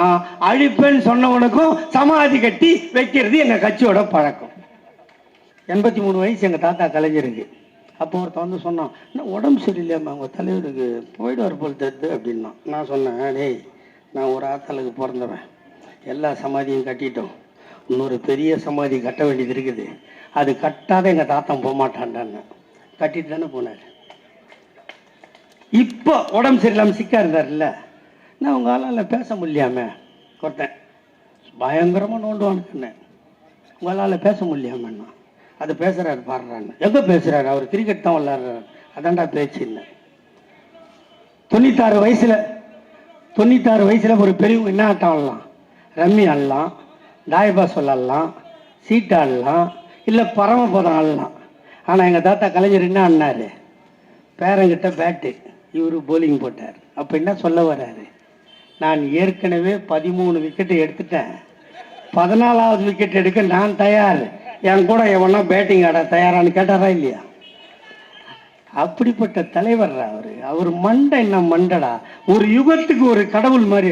Speaker 1: அழிப்பேன்னு சொன்னவனுக்கும் சமாதி கட்டி வைக்கிறது எங்க கட்சியோட பழக்கம். 83 வயசு எங்க தாத்தா கலைஞருக்கு. அப்போ ஒருத்த வந்து சொன்னான், என்ன உடம்பு சரியில்லையாம்மா அவங்க தலைவருக்கு, போயிடுவார் போல் தெரியுது அப்படின்னா. நான் சொன்னேன், டேய் நான் ஒரு ஆத்தாளுக்கு பிறந்தவன், எல்லா சமாதியும் கட்டிட்டோம், இன்னொரு பெரிய சமாதி கட்ட வேண்டியது இருக்குது, அது கட்டாத எங்கள் தாத்தா போக மாட்டான்டான்னு. கட்டிட்டு தானே போனார். இப்போ உடம்பு சரியில்லாமல் சிக்கா இருந்தார்ல, நான் உங்களால் பேச முடியாம ஒருத்தன் பயங்கரமாக நோண்டுவான்னு, உங்களால் பேச முடியாமன்னா அது பேசுறாரு பாடுறான்னு. எங்க பேசுறாரு? அவர் கிரிக்கெட் தான் விளையாடுறாரு, அதான்டா பேச்சு இல்லை. 96 வயசில் ஒரு பெரியவங்க என்ன ஆட்டம் ஆடலாம்? ரம்மி ஆடலாம், தாயபாஸ் ஆடலாம், சீட்டு ஆடலாம், இல்லை பரமபதம் ஆடலாம். ஆனால் எங்கள் தாத்தா கலைஞர் என்ன ஆடினார்? பேரங்கிட்ட பேட்டு, இவர் போலிங் போட்டார். அப்போ என்ன சொல்ல வர்றாரு? நான் ஏற்கனவே 13 விக்கெட்டு எடுத்துட்டேன், 14வது விக்கெட் எடுக்க நான் தயார், என் கூட எவனா பேட்டிங் ஆட தயாரான்னு கேட்டாரா இல்லையா? அப்படிப்பட்ட தலைவர் அவர் மண்டை என்ன மண்டடா, ஒரு யுகத்துக்கு ஒரு கடவுள் மாதிரி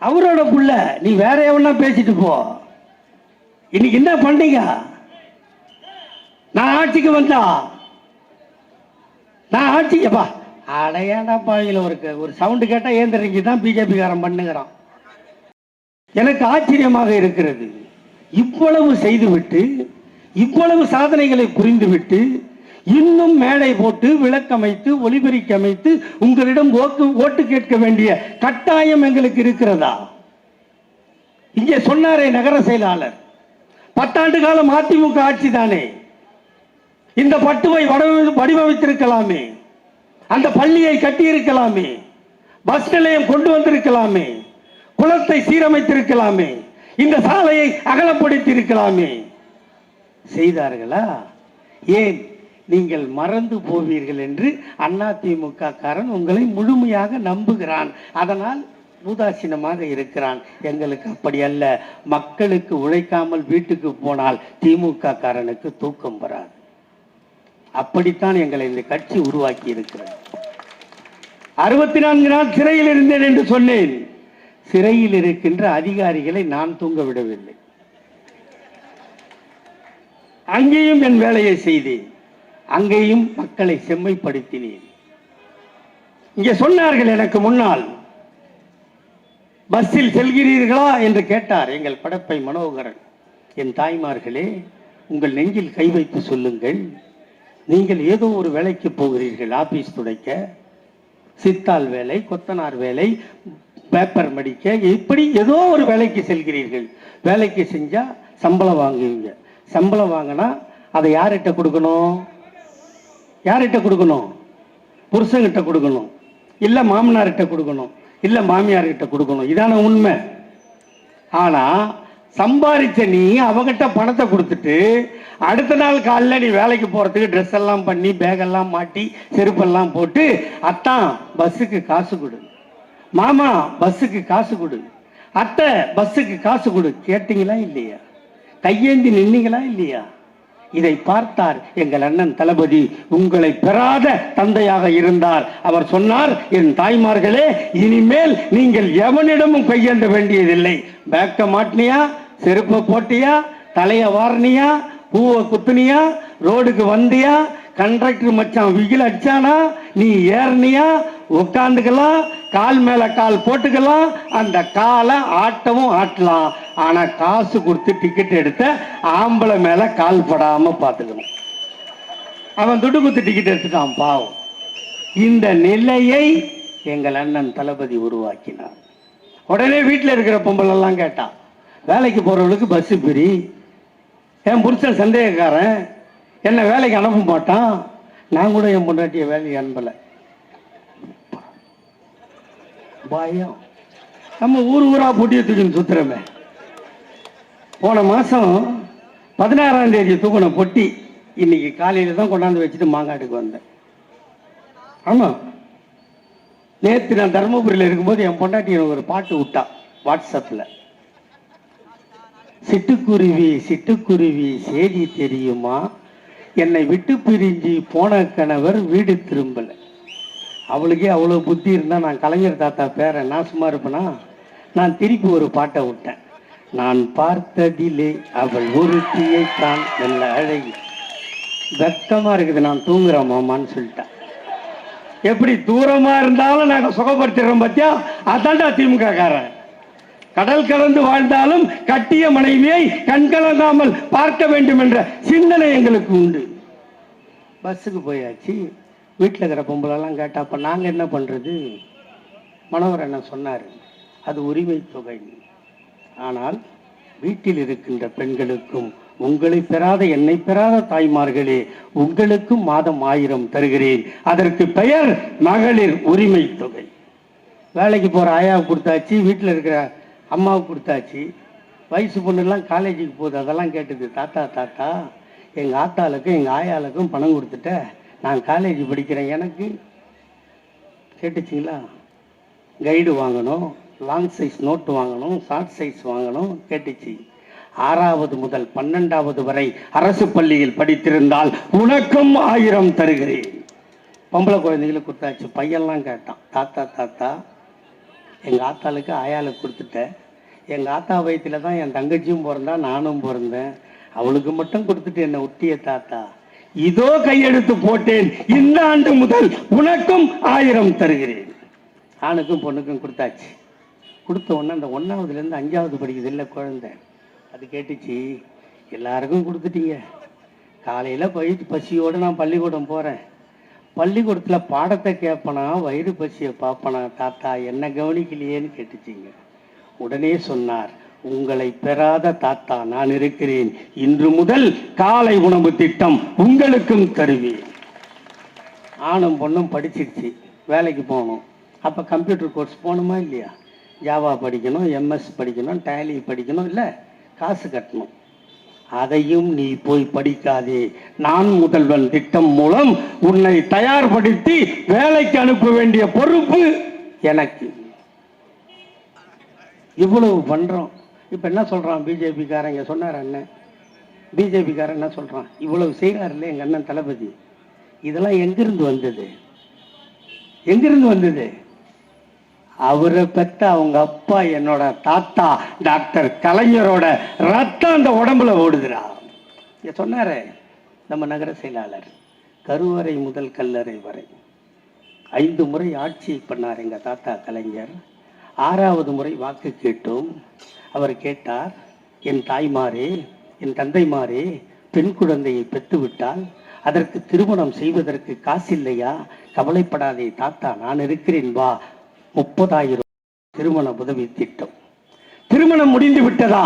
Speaker 1: அவரோட புள்ள. நீ வேற எவனா பேசிட்டு போ. இன்னைக்கு என்ன பண்ணீங்க? நான் ஆட்சிக்கு வந்தா அடையாடா பாவியில் ஒரு சவுண்டு கேட்டா ஏந்திரங்கி தான் பிஜேபி காரன் பண்ணுகிறான். எனக்கு ஆச்சரியமாக இருக்கிறது. இவ்வளவு செய்துவிட்டு, இவ்வளவு சாதனைகளை புரிந்துவிட்டு, இன்னும் மேடை போட்டு விளக்கமைத்து ஒலிபெருக்கி அமைத்து உங்களிடம் ஓட்டு கேட்க வேண்டிய கட்டாயம் எங்களுக்கு இருக்கிறதா? இங்கே சொன்னாரே நகர செயலாளர், 10 ஆண்டு காலம் அதிமுக ஆட்சி தானே, இந்த பட்டுவை வடிவமைத்திருக்கலாமே, அந்த பள்ளியை கட்டியிருக்கலாமே, பஸ் நிலையம் கொண்டு வந்திருக்கலாமே, குளத்தை சீரமைத்திருக்கலாமே, இந்த சாலையை அகலப்படுத்தி இருக்கலாமே. செய்தார்களா? ஏன் நீங்கள் மறந்து போவீர்கள் என்று அதிமுக காரன் உங்களை முழுமையாக நம்புகிறான். அதனால் உதாசீனமாக இருக்கிறான். எங்களுக்கு அப்படி அல்ல. மக்களுக்கு உழைக்காமல் வீட்டுக்கு போனால் திமுக காரனுக்கு தூக்கம் வராது. அப்படித்தான் எங்களை இந்த கட்சி உருவாக்கி இருக்கிறது. 64 நாள் சிறையில் இருந்தேன் என்று சொன்னேன். சிறையில் இருக்கின்ற அதிகாரிகளை நான் தூங்க விடவில்லை. அங்கேயும் என் வேலையை செய்தேன், அங்கேயும் மக்களை செம்மைப்படுத்தினேன். இங்கே சொன்னார்கள் எனக்கு முன்னால், பஸ்ஸில் செல்கிறீர்களா என்று கேட்டார் எங்கள் படப்பை மனோகரன். என் தாய்மார்களே, உங்கள் நெஞ்சில் கை வைத்து சொல்லுங்கள், நீங்கள் ஏதோ ஒரு வேலைக்கு போகிறீர்கள். ஆபீஸ் துடைக்க, சித்தால் வேலை, கொத்தனார் வேலை, பேப்பர் மடிக்க, இப்படி ஏதோ ஒரு வேலைக்கு செல்கிறீர்கள். வேலைக்கு செஞ்சா சம்பளம் வாங்குவீங்க. சம்பளம் வாங்கினா அதை யார்கிட்ட கொடுக்கணும்? யார்கிட்ட கொடுக்கணும்? புருஷன்கிட்ட கொடுக்கணும், இல்லை மாமனார்கிட்ட கொடுக்கணும், இல்லை மாமியார்கிட்ட கொடுக்கணும். இதான உண்மை. ஆனா சம்பாதிச்ச நீ அவகிட்ட பணத்தை கொடுத்துட்டு அடுத்த நாள் காலையில் நீ வேலைக்கு போறதுக்கு ட்ரெஸ் எல்லாம் பண்ணி பேகெல்லாம் மாட்டி செருப்பெல்லாம் போட்டு, அத்தான் பஸ்ஸுக்கு காசு கொடு, மாமா பஸ்ஸுக்கு காசு கொடு, அத்தை பஸ்ஸுக்கு காசு கொடு. கேட்டீங்களா இல்லையா? கையேந்தி நின்னீங்களா இல்லையா? இதை பார்த்தார் எங்கள் அண்ணன் தளபதி. உங்களை பெறாத தந்தையாக இருந்தார். அவர் சொன்னார், என் தாய்மார்களே, இனிமேல் நீங்கள் எவனிடமும் கையேந்த வேண்டியதில்லை. பேக்க மாட்டினியா, செருப்பை போட்டியா, தலைய வாரணியா, பூவை குத்துனியா, ரோடுக்கு வந்தியா, கண்டக்டர் மச்சான் விகில் அடிச்சானா, நீ ஏறனியா, உட்காந்துக்கலாம், கால் மேல கால் போட்டுக்கலாம், அந்த காலை ஆட்டவும் ஆட்டலாம். ஆனா காசு கொடுத்து டிக்கெட் எடுத்த ஆம்பளை மேல கால் படாம பார்த்துக்கணும். அவன் துட்டு குத்து டிக்கெட் எடுத்துட்டான் பாவம். இந்த நிலையை எங்கள் அண்ணன் தளபதி உருவாக்கினார். உடனே வீட்டில் இருக்கிற பொம்பளெல்லாம் கேட்டான், வேலைக்கு போறவளுக்கு பஸ் பிரி, என் புருஷன் சந்தேகக்காரன், என்ன வேலைக்கு அனுப்ப மாட்டான். நான் கூட என் பொண்டாட்டிய வேலைக்கு அனுப்பலை. பயம். நம்ம ஊரா பொட்டியை தூக்கின்னு சுத்துறமே. போன மாசம் 16ஆம் தேதி தூக்கின பொட்டி இன்னைக்கு காலையில தான் கொண்டாந்து வச்சுட்டு மாங்காட்டுக்கு வந்தேன். ஆமா, நேற்று நான் தருமபுரியில் இருக்கும்போது என் பொண்டாட்டி எனக்கு ஒரு பாட்டு விட்டா வாட்ஸ்அப்ல. சிட்டுக்குருவி சிட்டுக்குருவி செய்தி தெரியுமா, என்னை விட்டு பிரிஞ்சு போன கணவர் வீடு திரும்பல. அவளுக்கே அவ்வளோ புத்தி இருந்தா நான் கலைஞர் தாத்தா பேரன், நான் சும்மா இருப்பேனா? நான் திருப்பி ஒரு பாட்டை விட்டேன். நான் பார்த்ததிலே அவள் ஒருத்தியை தான் நல்ல அழகி. வெக்கமா இருக்குது, நான் தூங்குறேன் மாமான்னு சொல்லிட்டேன். எப்படி தூரமா இருந்தாலும் நாங்க சுகப்படுத்துறோம் பத்தியா? அதான்டா திமுக காரன். கடல் கலந்து வாழ்ந்தாலும் கட்டிய மனைவியை கண்கலங்காமல் பார்க்க வேண்டும் என்ற சிந்தனை எங்களுக்கு உண்டு. பஸ்ஸுக்கு போயாச்சு. வீட்டில் இருக்கிற பொம்பளெல்லாம் கேட்டா, அப்ப நாங்க என்ன பண்றது? மனோகர் என்ன சொன்னார், அது உரிமை தொகை. ஆனால் வீட்டில் இருக்கின்ற பெண்களுக்கும் உங்களை பெறாத என்னை பெறாத தாய்மார்களே, உங்களுக்கும் மாதம் 1000 தருகிறேன். அதற்கு பெயர் மகளிர் உரிமை தொகை. வேலைக்கு போகிற ஆயாவுக்கு கொடுத்தாச்சு, வீட்டில் இருக்கிற அம்மாவுக்கு கொடுத்தாச்சு. வயசு பொண்ணுலாம் காலேஜுக்கு போகுது, அதெல்லாம் கேட்டுது. தாத்தா தாத்தா எங்கள் ஆத்தாளுக்கும் எங்கள் ஆயாளுக்கும் பணம் கொடுத்துட்ட, நான் காலேஜ் படிக்கிறேன், எனக்கு கேட்டுச்சிங்களா? கைடு வாங்கணும், லாங் சைஸ் நோட்டு வாங்கணும், ஷார்ட் சைஸ் வாங்கணும், கேட்டுச்சு. 6வது முதல் 12வது வரை அரசு பள்ளியில் படித்திருந்தால் உனக்கும் 1000 தருகிறேன். பொம்பளை குழந்தைகளுக்கு கொடுத்தாச்சு. பையன்லாம் கேட்டான், தாத்தா தாத்தா எங்கள் ஆத்தாளுக்கு ஆயாளுக்கு கொடுத்துட்டேன், எங்கள் ஆத்தா வயிற்றில் தான் என் தங்கச்சியும் பிறந்தா, நானும் பிறந்தேன், அவளுக்கு மட்டும் கொடுத்துட்டு என்னை ஒட்டிய தாத்தா, இதோ கையெழுத்து போட்டேன், இந்த ஆண்டு முதல் உனக்கும் 1000 தருகிறேன். ஆணுக்கும் பொண்ணுக்கும் கொடுத்தாச்சு. கொடுத்த உடனே அந்த 1வதுலேருந்து 5வது படிக்குது இல்லை குழந்தை, அது கேட்டுச்சு, எல்லாருக்கும் கொடுத்துட்டீங்க, காலையில் போய் பசியோடு நான் பள்ளிக்கூடம் போகிறேன், பள்ளிக்கூடத்தில் பாடத்தை கேட்பனா வயிறு பசியை பார்ப்பனா, தாத்தா என்ன கவனிக்கலையேன்னு கேட்டுச்சிங்க. உடனே சொன்னார், உங்களை பெறாத தாத்தா நான் இருக்கிறேன், இன்று முதல் காலை உணவு திட்டம் உங்களுக்கும் தருவேன். ஆணும் பொண்ணும் படிச்சிருச்சு, வேலைக்கு போகணும். அப்போ கம்ப்யூட்டர் கோர்ஸ் போகணுமா இல்லையா? ஜாவா படிக்கணும், எம்எஸ் படிக்கணும், டேலி படிக்கணும், இல்லை காசு கட்டணும். அதையும் நீ போய் படிக்காதே, நான் முதல்வன் திட்டம் மூலம் உன்னை தயார்படுத்தி வேலைக்கு அனுப்ப வேண்டிய பொறுப்பு எனக்கு. இவ்வளவு பண்றோம். இப்ப என்ன சொல்றான் பிஜேபிக்காரங்க? சொன்னார் அண்ணன், பிஜேபிக்காரன் என்ன சொல்றான்? இவ்வளவு செய்யறாருல்ல எங்க அண்ணன் தளபதி, இதெல்லாம் எங்கிருந்து வந்தது? எங்கிருந்து வந்தது? அவரை பெற்ற அவங்க அப்பா என்னோட தாத்தா டாக்டர் கலைஞரோட ரத்தம் அந்த உடம்புல ஓடுதுரா. சொன்னாரே நம்ம நகர செயலாளர், கருவறை முதல் கல்லறை வரை 5 முறை ஆட்சி பண்ணார் எங்க தாத்தா கலைஞர். 6வது முறை வாக்கு கேட்டோம். அவர் கேட்டார், என் தாய்மாரே, என் தந்தைமாரே, பெண் குழந்தையை பெற்றுவிட்டால் அதற்கு திருமணம் செய்வதற்கு காசு இல்லையா? கவலைப்படாதே தாத்தா, நான் இருக்கிறேன், வா, 30,000 திருமண உதவி திட்டம். திருமணம் முடிந்து விட்டதா?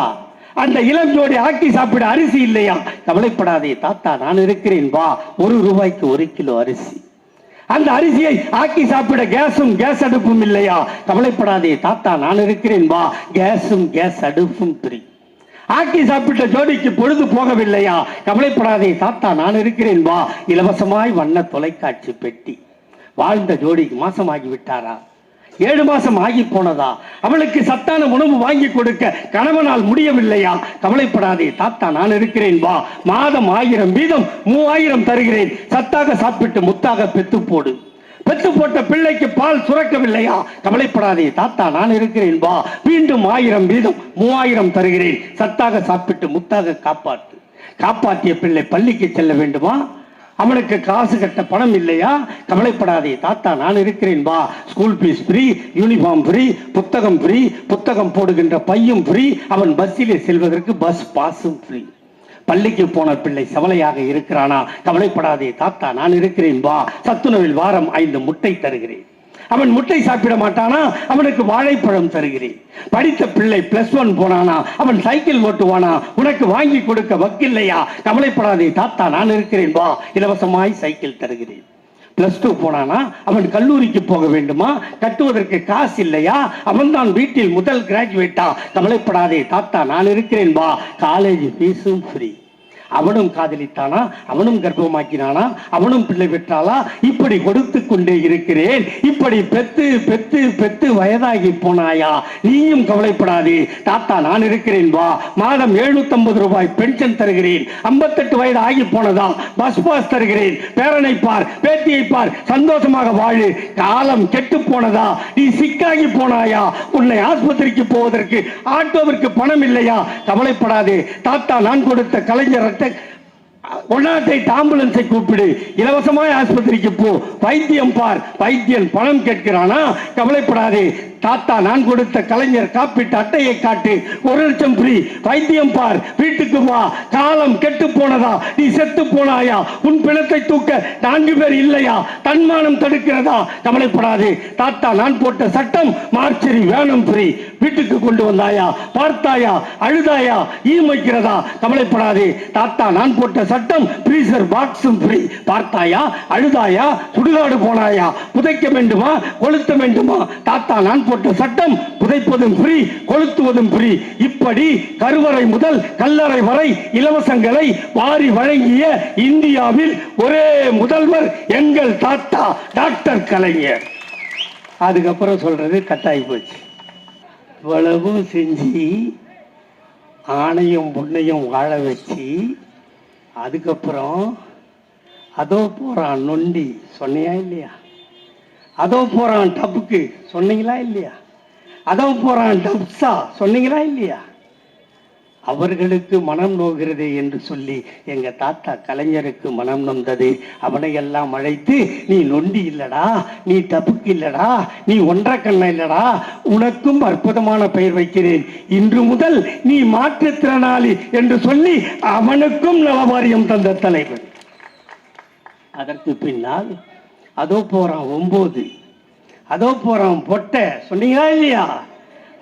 Speaker 1: அந்த இளம் ஜோடி ஆக்கி சாப்பிட அரிசி இல்லையா? கவலைப்படாதே தாத்தா, நான் இருக்கிறேன், வா, 1 ரூபாய்க்கு 1 கிலோ அரிசி. அந்த அரிசியை ஆக்கி சாப்பிட கேஸ் அடுப்பும் இல்லையா? கவலைப்படாதே தாத்தா, நான் இருக்கிறேன், வா, கேஸ் அடுப்பும் ஃப்ரீ. ஆக்கி சாப்பிட்ட ஜோடிக்கு பொழுது போகவில்லையா? கவலைப்படாதே தாத்தா, நான் இருக்கிறேன், வா, இலவசமாய் வண்ண தொலைக்காட்சி பெட்டி. வாழ்ந்த ஜோடிக்கு மாசமாகி விட்டாரா? 7 மாசம் ஆகி போனதா? அவளுக்கு சத்தான உணவு வாங்கி கொடுக்க கணவனால் முடியவில்லையா? கவலைப்படாதே தாத்தா, நான் இருக்கிறேன், வா, மாதம் 1000 வீதம் 3000 தருகிறேன், சத்தாக சாப்பிட்டு முத்தாக பெத்து போடு. பெத்து போட்ட பிள்ளைக்கு பால் சுரக்கவில்லையா? கவலைப்படாதே தாத்தா, நான் இருக்கிறேன், வா, மீண்டும் 1000 வீதம் 3000 தருகிறேன், சத்தாக சாப்பிட்டு முத்தாக காப்பாற்று. காப்பாற்றிய பிள்ளை பள்ளிக்கு செல்ல வேண்டுமா? அவனுக்கு காசு கட்ட பணம் இல்லையா? கவலைப்படாதே தாத்தா, நான் இருக்கிறேன், வா, school fees free, uniform free, புத்தகம் ஃப்ரீ, புத்தகம் போடுகின்ற பையும் ஃப்ரீ, அவன் பஸ்ஸிலே செல்வதற்கு பஸ் பாஸும் ஃப்ரீ. பள்ளிக்கு போன பிள்ளை சவலையாக இருக்கிறானா? கவலைப்படாதே தாத்தா, நான் இருக்கிறேன், வா, சத்துணவில் வாரம் 5 முட்டை தருகிறேன். அவன் முட்டை சாப்பிட மாட்டானா? அவனுக்கு வாழைப்பழம் தருகிறேன். படித்த பிள்ளை +1 போனானா? அவன் சைக்கிள் ஓட்டுவானா? உனக்கு வாங்கி கொடுக்க வக்கில்லையா? கவலைப்படாதே தாத்தா, நான் இருக்கிறேன், வா, இலவசமாய் சைக்கிள் தருகிறேன். +2 போனானா? அவன் கல்லூரிக்கு போக வேண்டுமா? கட்டுவதற்கு காசு இல்லையா? அவன் தான் வீட்டில் முதல் கிராஜுவேட்டா? கவலைப்படாதே தாத்தா, நான் இருக்கிறேன், வா, காலேஜ் ஃபீஸும் ஃப்ரீ. அவனும் காதலித்தானா? அவனும் கர்ப்பமாக்கினானா? அவனும் பிள்ளை பெற்றாளா? இப்படி கொடுத்து கொண்டே இருக்கிறேன். இப்படி பெத்து பெத்து பெத்து வயதாகி போனாயா? நீயும் கவலைப்படாதே தாத்தா, நான் இருக்கிறேன், வா, மாதம் 750 ரூபாய் பென்ஷன் தருகிறேன். 58 வயது ஆகி போனதா? பஸ் பாஸ் தருகிறேன். பேரனை பார், பேத்தியை பார், சந்தோஷமாக வாழு. காலம் கெட்டு போனதா? நீ சிக்காகி போனாயா? உன்னை ஆஸ்பத்திரிக்கு போவதற்கு ஆட்டோவிற்கு பணம் இல்லையா? கவலைப்படாதே தாத்தா, நான் கொடுத்த கலைஞர் ஒன்னாட்டை ஆம்புலன்ஸை கூப்பிடு, இலவசமாய் ஆஸ்பத்திரிக்கு போ, வைத்தியம் பார். வைத்தியன் பணம் கேட்கிறானா? கவலைப்படாதே, தாத்தா நான் கொடுத்த கலைஞர் காப்பீட்டு அட்டையை காட்டு, 1,00,000 ஃப்ரீ. வைத்தியம் பார், வீட்டுக்கு வா. காலம் கெட்டு போனதா? நீ செத்து போனாயா? உன் பிணத்தை தூக்க 4 பேர் இல்லையா? தன்மானம் தடுக்கிறதா? கவலைப்படாதே, தாத்தா நான் போட்ட சட்டம் மார்ச்சரி வேணும் ஃப்ரீ. வீட்டுக்கு கொண்டு வந்தாயா? பார்த்தாயா? அழுதாயா? ஈமைக்கிறதா? கவலைப்படாதே, தாத்தா நான் போட்ட சட்டம் ஃப்ரீசர் பாக்ஸும் ஃப்ரீ. பார்த்தாயா? அழுதாயா? சுடுகாடு போனாயா? புதைக்க வேண்டுமா? கொளுத்த வேண்டுமா? தாத்தா நான் போட்ட சட்டம் புதைப்பதும் ஃப்ரீ, கொளுத்துவதும் ஃப்ரீ. இப்படி கருவறை முதல் கல்லறை வரை இலவசங்களை வாரி வழங்கிய இந்தியாவில் ஒரே முதல்வர் எங்கள் தாத்தா டாக்டர் கலைஞர். அதுக்கப்புறம் சொல்றது கட்டாயி போச்சு. இவ்வளவு செஞ்சு ஆணையும் பொண்ணையும் வாழ வச்சு அதுக்கப்புறம் அதோ போறான் நொண்டி, சொன்னியா இல்லையா? அதோ போறான் டப்புக்கு, சொன்னீங்களா இல்லையா? அதோ போறான் டப்ஸா, சொன்னீங்களா இல்லையா? அவர்களுக்கு மனம் நோகிறது என்று சொல்லி எங்க தாத்தா கலைஞருக்கு மனம் நொந்தது. அவனை எல்லாம் அழைத்து, நீ நொண்டி இல்லடா, நீ டப்புக்கு இல்லடா, நீ ஒன்றரை கண்ண இல்லடா, உனக்கும் அற்புதமான பெயர் வைக்கிறேன், இன்று முதல் நீ மாற்றுத்திறனாளி என்று சொல்லி அவனுக்கும் நலவாரியம் தந்த தலைவன். அதற்கு பின்னால் அதோ போறான் 9, அதோ போறான் பொட்டை, சொன்னீங்களா இல்லையா?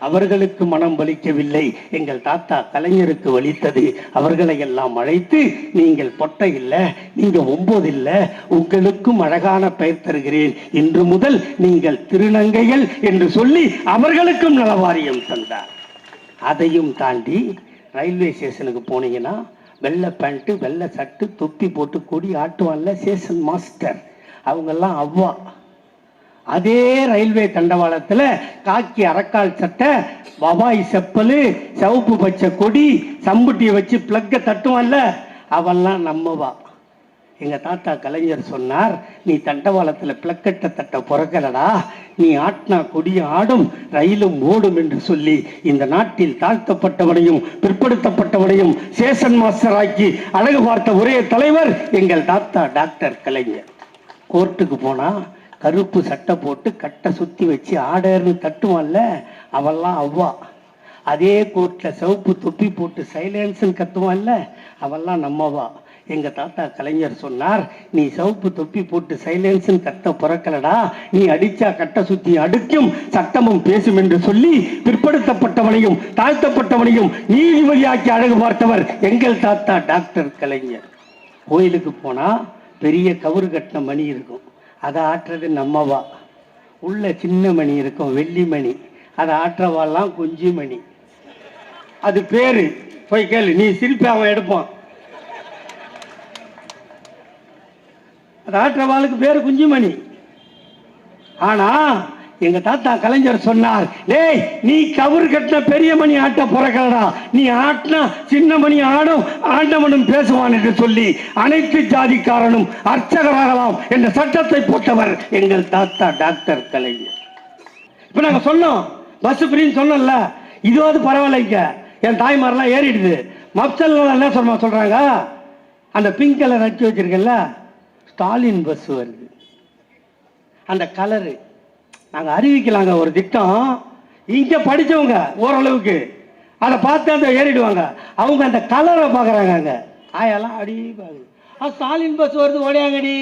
Speaker 1: அவர்களுக்கு மனம் வலிக்கவில்லை, எங்கள் தாத்தா கலைஞருக்கு வலித்தது. அவர்களை எல்லாம் அழைத்து, நீங்கள் பொட்டை இல்லை, நீங்க 9 இல்லை, உங்களுக்கும் அழகான பெயர் தருகிறேன், இன்று முதல் நீங்கள் திருநங்கைகள் என்று சொல்லி அவர்களுக்கும் நலவாரியம் தந்தார். அதையும் தாண்டி ரயில்வே ஸ்டேஷனுக்கு போனீங்கன்னா வெள்ளை பேண்ட்டு வெள்ளை சட்டு தொப்பி போட்டு கொடி ஆட்டுவான்ல ஸ்டேஷன் மாஸ்டர், அவங்கெல்லாம் அவ்வா. அதே ரயில்வே தண்டவாளத்தில் காக்கி அரக்கால் சட்டை, பவாய் செப்பலு, சிவப்பு பச்சை கொடி, சம்புட்டியை வச்சு பிளக்க தட்டுவான்ல, அவெல்லாம் நம்மவா. எங்க தாத்தா கலைஞர் சொன்னார், நீ தண்டவாளத்தில் பிளக்கட்ட தட்ட பிறக்கலடா, நீ ஆட்டினா கொடியும் ஆடும் ரயிலும் ஓடும் என்று சொல்லி இந்த நாட்டில் தாழ்த்தப்பட்டவனையும் பிற்படுத்தப்பட்டவனையும் சேஷன் மாஸ்டர் ஆக்கி அழகு பார்த்த ஒரே தலைவர் எங்கள் தாத்தா டாக்டர் கலைஞர். கோர்ட்டுக்கு போனா கருப்பு சட்டை போட்டு கட்டை சுத்தி வச்சு ஆடர்னு தட்டுவான்ல, அவெல்லாம் அவ்வா. அதே கோர்ட்ல சிவப்பு தொப்பி போட்டு சைலன்ஸ்ன்னு கத்துவான்ல, அவெல்லாம் நம்மவா. எங்க தாத்தா கலைஞர் சொன்னார், நீ சிவப்பு தொப்பி போட்டு சைலன்ஸ்ன்னு கத்த பிறக்கலடா, நீ அடிச்சா கட்ட சுத்தி அடுக்கும் சட்டமும் பேசும் என்று சொல்லி பிற்படுத்தப்பட்டவனையும் தாழ்த்தப்பட்டவனையும் நீதிபதியாக்கி அழகு பார்த்தவர் எங்கள் தாத்தா டாக்டர் கலைஞர். கோயிலுக்கு போனா பெரிய கவுறு கட்டின மணி இருக்கும், அதை ஆட்டுறது நம்மவா. உள்ள சின்ன மணி இருக்கும், வெள்ளி மணி, அதை ஆற்றவாலாம் குஞ்சு மணி. அது பேரு போய் கேளு, நீ சிரிப்பி அவன் எடுப்பான். அது ஆற்றவாளுக்கு பேரு குஞ்சுமணி. ஆனா எங்க தாத்தா கலைஞர் சொன்னார், டேய் நீ கவுறு கட்டின பெரிய மணி ஆட்ட பிறக்கலடா, நீ ஆட்டினா சின்ன மணி ஆடும் ஆண்டவனும் பேசுவான் என்று சொல்லி அனைத்து ஜாதிக்காரனும் அர்ச்சகராகலாம் என்ற சட்டத்தை போட்டவர் எங்கள் தாத்தா டாக்டர் கலைஞர். இப்ப நாங்க சொன்னோம் பஸ் ஃப்ரீன்னு சொன்னோம்ல, இதுவாது பரவாயில்லைங்க, என் தாய்மாரெல்லாம் ஏறிடுது. மப்சல் என்ன சொல்றாங்க, அந்த பிங்க் கலர் அடிச்சு வச்சிருக்கல ஸ்டாலின் பஸ் வருது, அந்த கலரு நாங்கள் அறிவிக்கலாங்க ஒரு திட்டம். இங்கே படித்தவங்க ஓரளவுக்கு அதை பார்த்து அந்த ஏறிடுவாங்க, அவங்க அந்த கலரை பார்க்குறாங்க. அங்கே ஆயெல்லாம் அடி பார்க்குது, ஸ்டாலின் பஸ் வருது ஓடியாங்கடி.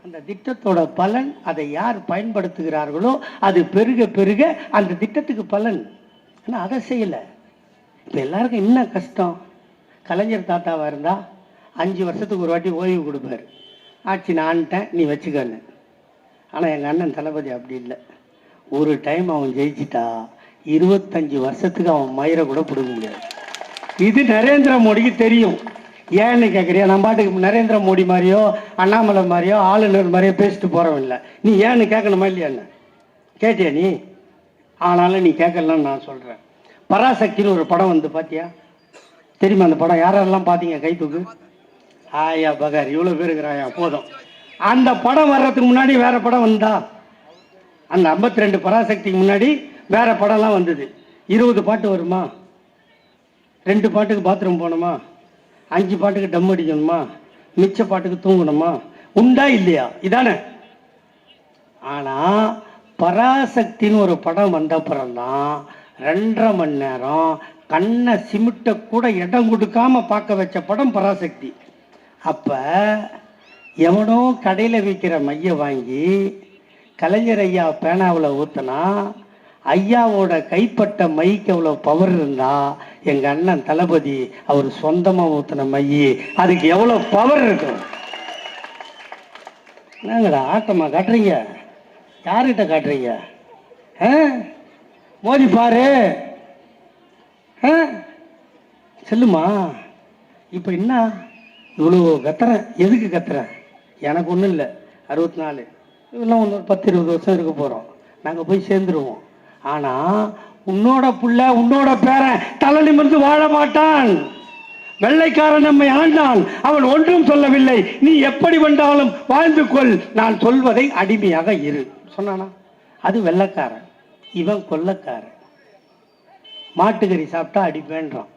Speaker 1: அந்த திட்டத்தோட பலன், அதை யார் பயன்படுத்துகிறார்களோ அது பெருக பெருக அந்த திட்டத்துக்கு பலன். ஆனால் அதை செய்யலை. இப்போ எல்லாருக்கும் என்ன கஷ்டம், கலைஞர் தாத்தாவாக இருந்தால் 5 வருஷத்துக்கு ஒரு வாட்டி ஓய்வு கொடுப்பார், ஆட்சி நான்ட்டேன் நீ வச்சுக்கன்னு. ஆனால் எங்கள் அண்ணன் தளபதி அப்படி இல்லை, ஒரு டைம் அவன் ஜெயிச்சிட்டா 25 வருஷத்துக்கு அவன் மயிரை கூட பிடுங்க முடியாது. இது நரேந்திர மோடிக்கு தெரியும். ஏன்னு கேட்குறியா, நம்ம பாட்டுக்கு நரேந்திர மோடி மாதிரியோ அண்ணாமலை மாதிரியோ ஆளுநர் மாதிரியோ பேசிட்டு போகிறவன் இல்லை. நீ ஏன்னு கேட்கணுமா இல்லையான்னு கேட்டியா நீ? ஆனாலும் நீ கேட்கலன்னு நான் சொல்கிறேன். பராசக்தின்னு ஒரு படம் வந்து பார்த்தியா? தெரியுமா அந்த படம்? யாரெல்லாம் பார்த்தீங்க கை தூக்கு. ஆயா பகார், இவ்வளோ பேர் இருக்கிறாயா போதும். அந்த படம் வர்றதுக்கு முன்னாடி வேற படம் வந்தா? அந்த 52 பராசக்திக்கு முன்னாடி வேற படம்லாம் வந்தது. 20 பாட்டு வருமா? 2 பாட்டுக்கு பாத்ரூம் போனோமா? 5 பாட்டுக்கு டம் அடிக்கணுமா, மிச்ச பாட்டுக்கு தூங்கணுமா, உண்டா இல்லையா? இதானே. ஆனால் பராசக்தின்னு ஒரு படம் வந்த அப்புறம்தான் 2.5 மணி நேரம் கண்ணை சிமிட்ட கூட இடம் கொடுக்காம பார்க்க வச்ச படம் பராசக்தி. அப்போ எவனோ கடையில் விற்கிற மைய வாங்கி கலைஞர் ஐயா பேனாவில் ஊற்றினா ஐயாவோட கைப்பட்ட மைக்கு அவ்வளோ பவர் இருந்தா எங்கள் அண்ணன் தளபதி அவர் சொந்தமாக ஊற்றின மைய அதுக்கு எவ்வளோ பவர் இருக்கும்? என்னங்கடா ஆட்டமாக காட்டுறீங்க? யார்கிட்ட காட்டுறீங்க? மோதி பாரு செல்லுமா. இப்போ என்ன இவ்வளோ கத்துறேன்? எதுக்கு கத்துறேன்? எனக்கு ஒன்றும் இல்லை. 64 இதெல்லாம் ஒன்று 10-20 வருஷம் இருக்க போகிறோம். நாங்கள் போய் சேர்ந்துருவோம். ஆனால் உன்னோட புள்ள உன்னோட பேரன் தலை நிமிர்ந்து வாழ மாட்டான். வெள்ளைக்காரன் நம்மை ஆண்டான், அவன் ஒன்றும் சொல்லவில்லை. நீ எப்படி வந்தாலும் வாழ்ந்து கொள், நான் சொல்வதை அடிமையாக இரு சொன்னானா? அது வெள்ளைக்காரன். இவன் கொள்ளைக்காரன். மாட்டுக்கறி சாப்பிட்டா அடிப்பேன்றான்.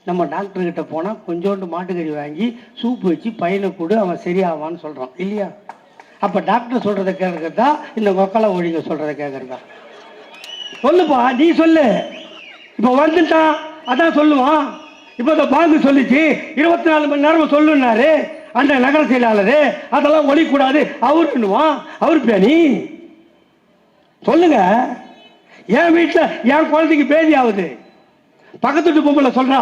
Speaker 1: நம்ம டாக்டர்கிட்ட போனால் கொஞ்சோண்டு மாட்டுக்கறி வாங்கி சூப்பு வச்சு பையனை கொடு, அவன் சரியாவான்னு சொல்கிறான் இல்லையா? அப்போ டாக்டர் சொல்கிறத கேட்கறதா இந்த கொக்கலை ஒழிங்க சொல்கிறத கேட்கறதா? சொல்லுப்பா, நீ சொல்லு. இப்போ வந்துட்டான் அதான் சொல்லுவான். இப்போ இந்த பாங்கு சொல்லிச்சு 24 மணி நேரம் சொல்லுன்னாரு அந்த நகர செயலாளர். அதெல்லாம் ஒழிக்கூடாது அவருன்னுவான். அவரு பேணி சொல்லுங்க. என் வீட்டில் என் குழந்தைக்கு பேதி ஆகுது. பக்கத்து வீட்டு பொம்பளை சொல்றா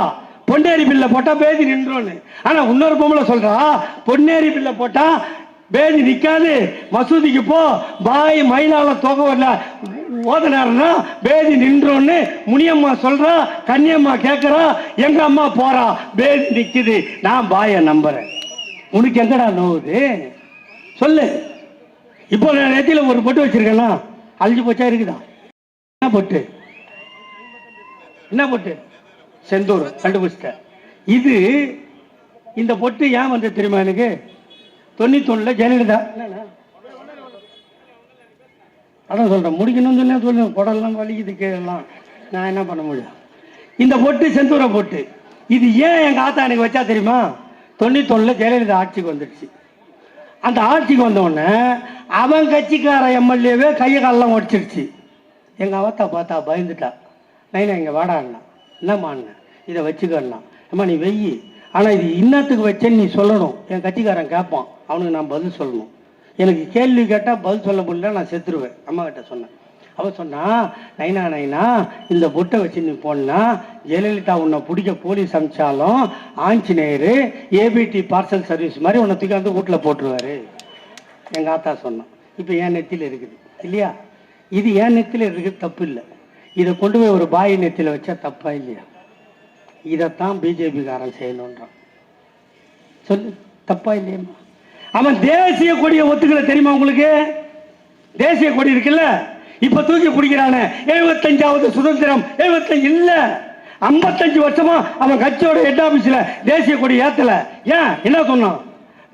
Speaker 1: பொன்னேரி பில்லை போட்டா பேதி நின்றோன்னு. ஆனா இன்னொரு பொம்பளை சொல்றா பொன்னேரி பில்லை போட்டா பேதி நிற்காது, மசூதிக்கு போ, பாய் மயிலால தொகை வரல ஓதனாருன்னா பேதி நின்றோன்னு முனியம்மா சொல்றா. கன்னியம்மா கேட்கறா, எங்க அம்மா போறா, பேதி நிக்குது. நான் பாய நம்புறேன். உனக்கு எங்கடா நோவுது சொல்லு. இப்போ நான் நெத்தியில ஒரு பொட்டு வச்சிருக்கேன்னா அழிஞ்சு போச்சா இருக்குதா? என்ன பொட்டு? என்ன பொட்டு? செந்தூர் கண்டுபிடிச்சிட்ட. இது இந்த பொட்டு ஏன் வந்து தெரியுமா? எனக்கு 91 ஜெயலலிதா அதான் சொல்றேன். முடிக்கணும்னு சொன்னா சொல்லுங்க. குடல்லாம் வலிக்குது கீழெல்லாம். நான் என்ன பண்ண முடியும்? இந்த பொட்டு செந்தூர பொட்டு. இது ஏன் எங்க ஆத்தா எனக்கு வச்சா தெரியுமா? 91 ஜெயலலிதா ஆட்சிக்கு வந்துடுச்சு. அந்த ஆட்சிக்கு வந்த உடனே அவன் கட்சிக்கார எம்எல்ஏவே கையை காலெல்லாம் உடச்சிருச்சு. எங்கள் அவத்தா பார்த்தா பயந்துட்டா. நைனா இங்கே வாடாண்ணா. என்னம்மாண்ணா இதை வச்சுக்கண்ணா. அம்மா நீ வெய்யி, ஆனால் இது இன்னத்துக்கு வச்சேன்னு நீ சொல்லணும். என் கட்சிக்காரன் கேட்பான், அவனுக்கு நான் பதில் சொல்லணும். எனக்கு கேள்வி கேட்டால் பதில் சொல்ல முடியல, நான் செத்துருவேன். அம்மா கிட்ட சொன்னேன். அவன் சொன்னா நைனா நைனா இந்த பொட்டை வச்சு நீ போனா ஜெயலலிதா உன்னை பிடிக்க போலீஸ் அமிச்சாலும் ஆஞ்சநேயர் ஏபிடி பார்சல் சர்வீஸ் மாதிரி உன்னை தூக்கி வந்து வீட்டில் போட்டுருவாரு. எங்கள் ஆத்தா சொன்னான். இப்போ என் நெத்தியில் இருக்குது இல்லையா? இது என் நெத்தியில் இருக்குது, தப்பு இல்லை. இதை கொண்டு போய் ஒரு பாய் நெத்தியில் வச்சா தப்பா இல்லையா? இதைத்தான் பிஜேபிக்காரன் செய்யணுன்றான். சொல்லு, தப்பா இல்லையம்மா? அவன் தேசிய கொடியை ஒத்துக்கல தெரியுமா உங்களுக்கு? தேசிய கொடி இருக்குல்ல, இப்ப தூக்கி பிடிக்கிறான 75வது சுதந்திரம் 75 இல்ல 55 வருஷமா அவன் கட்சியோட ஹெட் ஆபீஸ்ல தேசிய கொடி ஏத்தல. ஏன்? என்ன சொன்னான்?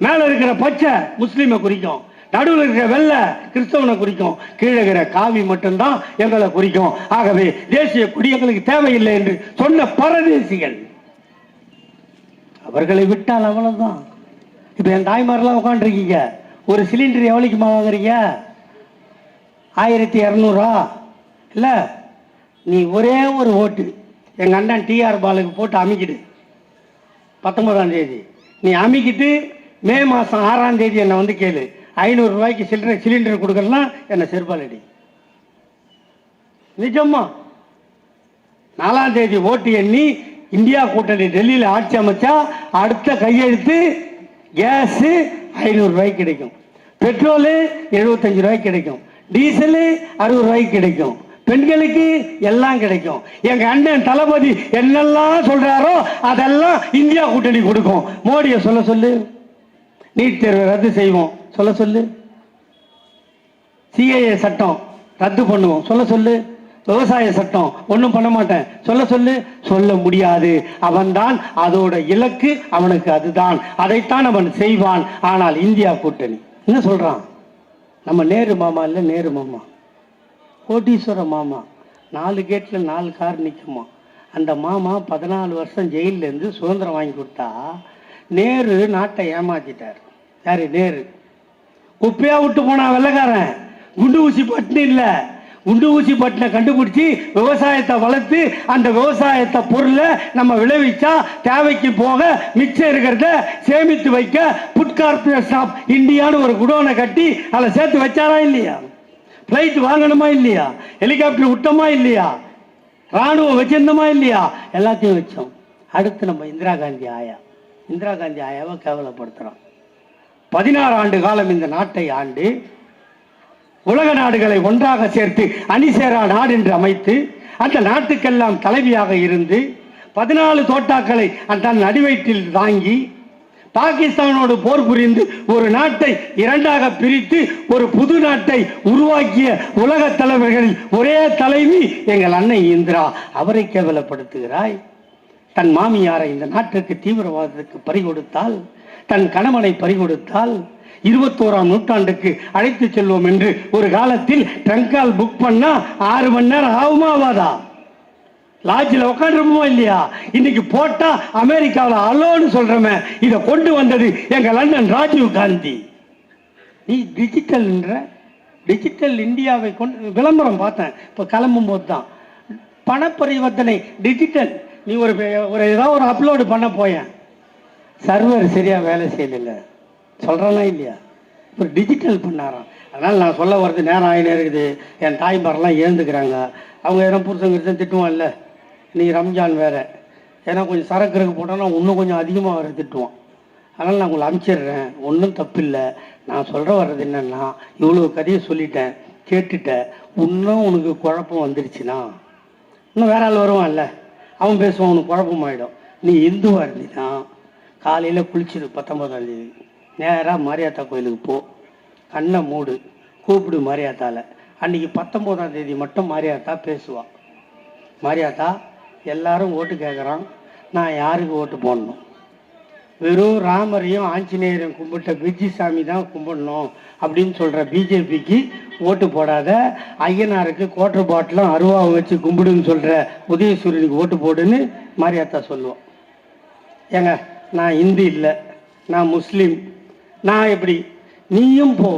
Speaker 1: மேல இருக்கிற பச்சை முஸ்லீமை குறிக்கும், நடுவில் இருக்கிற வெள்ளை கிறிஸ்தவனை குறிக்கும், கீழே இருக்கிற காவி மட்டும்தான் எங்களை குறிக்கும். ஆகவே தேசிய கொடி எங்களுக்கு தேவையில்லை என்று சொன்ன பரதேசிகள். அவர்களை விட்டால் அவ்வளவுதான். இப்ப என் தாய்மாரெல்லாம் உட்காந்துருக்கீங்க. ஒரு சிலிண்டர் எவ்வளவுக்குமா வாங்குறீங்க? 1200 இல்ல? நீ ஒரே ஒரு ஓட்டு எங்க அண்ணன் டிஆர் பாலுக்கு போட்டு அமைக்கிடு. 19ஆம் தேதி நீ அமைக்கிட்டு மே மாசம் 6ஆம் தேதி என்னை வந்து கேளு. 500 ரூபாய்க்கு சிலிண்டர் கொடுக்கலாம், என்னை செருப்பால் அடி. நிஜமா 4ஆம் தேதி ஓட்டு எண்ணி இந்தியா கூட்டணி டெல்லியில் ஆட்சி அமைச்சா அடுத்த கையெழுத்து கேஸ் 500 ரூபாய்க்கு கிடைக்கும், பெட்ரோலு 75 ரூபாய்க்கு கிடைக்கும், டீசலு 60 ரூபாய்க்கு கிடைக்கும், பெண்களுக்கு எல்லாம் கிடைக்கும். எங்க அண்ணன் தளபதி என்னெல்லாம் சொல்றாரோ அதெல்லாம் இந்தியா கூட்டணி கொடுக்கும். மோடியை சொல்ல சொல்லு. நீட் தேர்வை ரத்து செய்வோம் சொல்ல சொல்லு. சிஏஏ சட்டம் ரத்து பண்ணுவோம் சொல்ல சொல்லு. விவசாய சட்டம் ஒன்றும் பண்ண மாட்டேன் சொல்ல சொல்லு. சொல்ல முடியாது. அவன்தான் அதோட இலக்கு, அவனுக்கு அதுதான், அதைத்தான் அவன் செய்வான். ஆனால் இந்தியா கூட்டணி என்ன சொல்றான்? நம்ம நேரு மாமா இல்லை, நேரு மாமா கோட்டீஸ்வர மாமா 4 கேட்ல 4 கார் நிற்குமா. அந்த மாமா 14 வருஷம் ஜெயிலேருந்து சுதந்திரம் வாங்கி கொடுத்தா நேரு நாட்டை ஏமாத்திட்டார். யாரு? நேரு. குப்பையா விட்டு போனா வெள்ளைக்காரன். குண்டு ஊசி பட்டினு இல்லை, குண்டு ஊசி பட்டினை கண்டுபிடிச்சி விவசாயத்தை வளர்த்து அந்த விவசாயத்தை பொருளை நம்ம விளைவிச்சா தேவைக்கு போக மிச்சம் இருக்கிறத சேமித்து வைக்க புட் கார்பரேஷன் ஆஃப் இந்தியான்னு ஒரு குடோனை கட்டி அதில் சேர்த்து வச்சாரா இல்லையா? ஃப்ளைட் வாங்கணுமா இல்லையா? ஹெலிகாப்டர் விட்டோமா இல்லையா? ராணுவம் வச்சிருந்தோமா இல்லையா? எல்லாத்தையும் வச்சோம். அடுத்து நம்ம இந்திரா காந்தி ஆயாவை கேவலப்படுத்துகிறோம். 16 ஆண்டு காலம் இந்த நாட்டை ஆண்டு உலக நாடுகளை ஒன்றாக சேர்த்து அணிசேரா நாடு என்று அமைத்து அந்த நாட்டுக்கெல்லாம் தலைவியாக இருந்து 14 தோட்டாக்களை தன் நடுவயிற்றில் தாங்கி பாகிஸ்தானோடு போர் புரிந்து ஒரு நாட்டை இரண்டாக பிரித்து ஒரு புது நாட்டை உருவாக்கிய உலக தலைவர்களில் ஒரே தலைவி எங்கள் அன்னை இந்திரா. அவரை கேவலப்படுத்துகிறாய். தன் மாமியாரை இந்த நாட்டிற்கு தீவிரவாதத்துக்கு பறிகொடுத்தால், தன் கணவனை பறிகொடுத்தால் 21ஆம் நூற்றாண்டுக்கு அழைத்து செல்வோம் என்று ஒரு காலத்தில் ட்ரங்கால் புக் பண்ணா 6 மணி நேரம் ஆகுமா ஆகாதா? லாட்ஜில் உட்காந்துருப்போமா இல்லையா? இன்னைக்கு போட்டா அமெரிக்காவில் அலோன்னு சொல்றமே, இதை கொண்டு வந்தது எங்க லண்டன் ராஜீவ் காந்தி. நீ டிஜிட்டல் இந்தியாவை கொண்டு விளம்பரம் பார்த்தேன். இப்போ கிளம்பும் போது தான் பணப்பரிவர்த்தனை டிஜிட்டல். நீ ஒரு ஏதாவது ஒரு அப்லோடு பண்ண போயேன், சர்வர் சரியா வேலை செய்யல சொல்றானா இல்லையா? ஒரு டிஜிட்டல் பண்ணாராம். அதனால் நான் சொல்ல வர்றது நேரம் ஆகினே இருக்குது. என் தாய்மாரெல்லாம் ஏந்துக்கிறாங்க. அவங்க எதனா புருஷங்க திட்டுவான்ல, நீ ரம்ஜான் வேற, ஏன்னா கொஞ்சம் சரக்கு போட்டோன்னா இன்னும் கொஞ்சம் அதிகமாக வர திட்டுவான். அதனால் நான் உங்களை அனுப்பிச்சிடுறேன், ஒன்றும் தப்பில்லை. நான் சொல்கிற வர்றது என்னென்னா, இவ்வளோ கதையை சொல்லிட்டேன், கேட்டுட்டேன், இன்னும் உனக்கு குழப்பம் வந்துடுச்சுன்னா இன்னும் வேற ஆள் வருவான்ல, அவன் பேசுவான், உனக்கு குழப்பமாயிடும். நீ இந்துவாக இருந்தீன்னா காலையில் குளிச்சிடு, 19ஆம் தேதி நேராக மாரியாத்தா கோயிலுக்கு போ, கண்ணை மூடு, கூப்பிடு மாரியாத்தாவில். அன்றைக்கி 19ஆம் தேதி மட்டும் மாரியாத்தா பேசுவாள். மாரியாத்தா, எல்லாரும் ஓட்டு கேட்குறான், நான் யாருக்கு ஓட்டு போடணும்? வெறும் ராமரையும் ஆஞ்சநேயரையும் கும்பிட்ட பிஜி சாமி தான் கும்பிடணும் அப்படின்னு சொல்கிற பிஜேபிக்கு ஓட்டு போடாத, ஐயனாருக்கு குவார்டர் பாட்டிலும் அருவாவை வச்சு கும்பிடுன்னு சொல்கிற உதயசூரியனுக்கு ஓட்டு போடுன்னு மாரியாத்தா சொல்லுவோம். ஏங்க, நான் இந்து இல்லை, நான் முஸ்லீம், நான் எப்படி? நீயும் போ,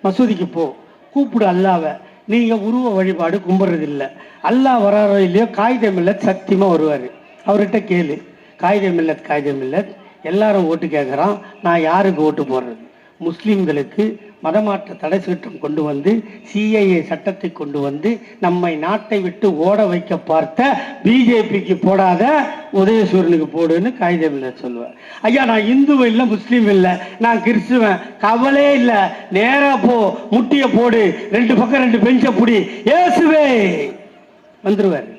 Speaker 1: மசூதிக்கு போ, கூப்பிடு அல்லாவை. நீங்கள் உருவ வழிபாடு கும்பிட்றதில்லை. அல்லாஹ் வராரோ இல்லையோ காகித மில்லத் சத்தியமாக வருவார். அவர்கிட்ட கேளு, காகித மில்லத் எல்லாரும் ஓட்டு கேட்குறான், நான் யாருக்கு ஓட்டு போடுறது? முஸ்லீம்களுக்கு மதமாற்ற தடை சட்டம் கொண்டு வந்து, சிஐஏ சட்டத்தை கொண்டு வந்து நம்மை நாட்டை விட்டு ஓட வைக்க பார்த்த பிஜேபிக்கு போடாத, உதயசூரனுக்கு போடுன்னு காகிதம் இல்லை சொல்லுவேன். ஐயா, நான் இந்து இல்லை, முஸ்லீம் இல்லை, நான் கிறிஸ்துவன், கவலையே இல்லை, நேராக போ, முட்டியை போடு, 2 பக்கம் 2 பெஞ்சை பிடி, ஏசுவே வந்துருவார்.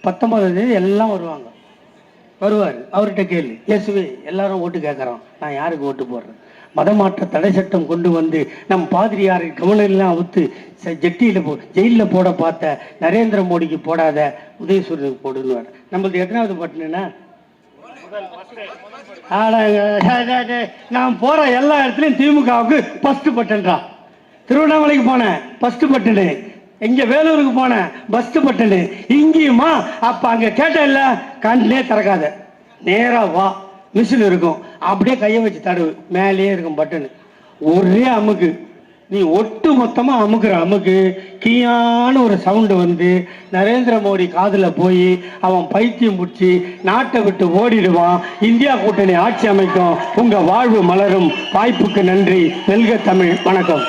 Speaker 1: 19ஆம் தேதி எல்லாம் வருவார். அவர்கிட்ட கேளு, இயேசுவே எல்லாரும் ஓட்டு கேட்குறோம், நான் யாருக்கு ஓட்டு போடுறேன்? மதமாற்ற தடை சட்டம் கொண்டு வந்து நம் பாதிரியாரை கவனெல்லாம் அவுத்து ஜெயிலில் போட பார்த்த நரேந்திர மோடிக்கு போடாத, உதயசூரனுக்கு போடுன்னு. நம்மளது எத்தனாவது பட்டணுன்னா? நான் போகிற எல்லா இடத்துலையும் திமுகவுக்கு ஃபஸ்ட்டு பட்டன்டா. திருவண்ணாமலைக்கு போனேன், ஃபஸ்ட்டு பட்டனு. இங்கே வேலூருக்கு போனேன், ஃபஸ்ட்டு பட்டனு. இங்கேயுமா? அப்போ அங்கே கேட்ட இல்லை, கண்ணே திறக்காத, நேராக வா, மிஷின் இருக்கும், அப்படியே கையை வச்சு தடவு, மேலேயே இருக்கும் பட்டனு. ஒரே அமுக்கு, நீ ஒட்டு மொத்தமாக அமுக்கு கீயான ஒரு சவுண்டு வந்து நரேந்திர மோடி காதில் போய் அவன் பைத்தியம் பிடிச்சி நாட்டை விட்டு ஓடிடுவான். இந்தியா கூட்டணி ஆட்சி அமைக்கும், உங்கள் வாழ்வு மலரும். வாய்ப்புக்கு நன்றி. வெல்க தமிழ். வணக்கம்.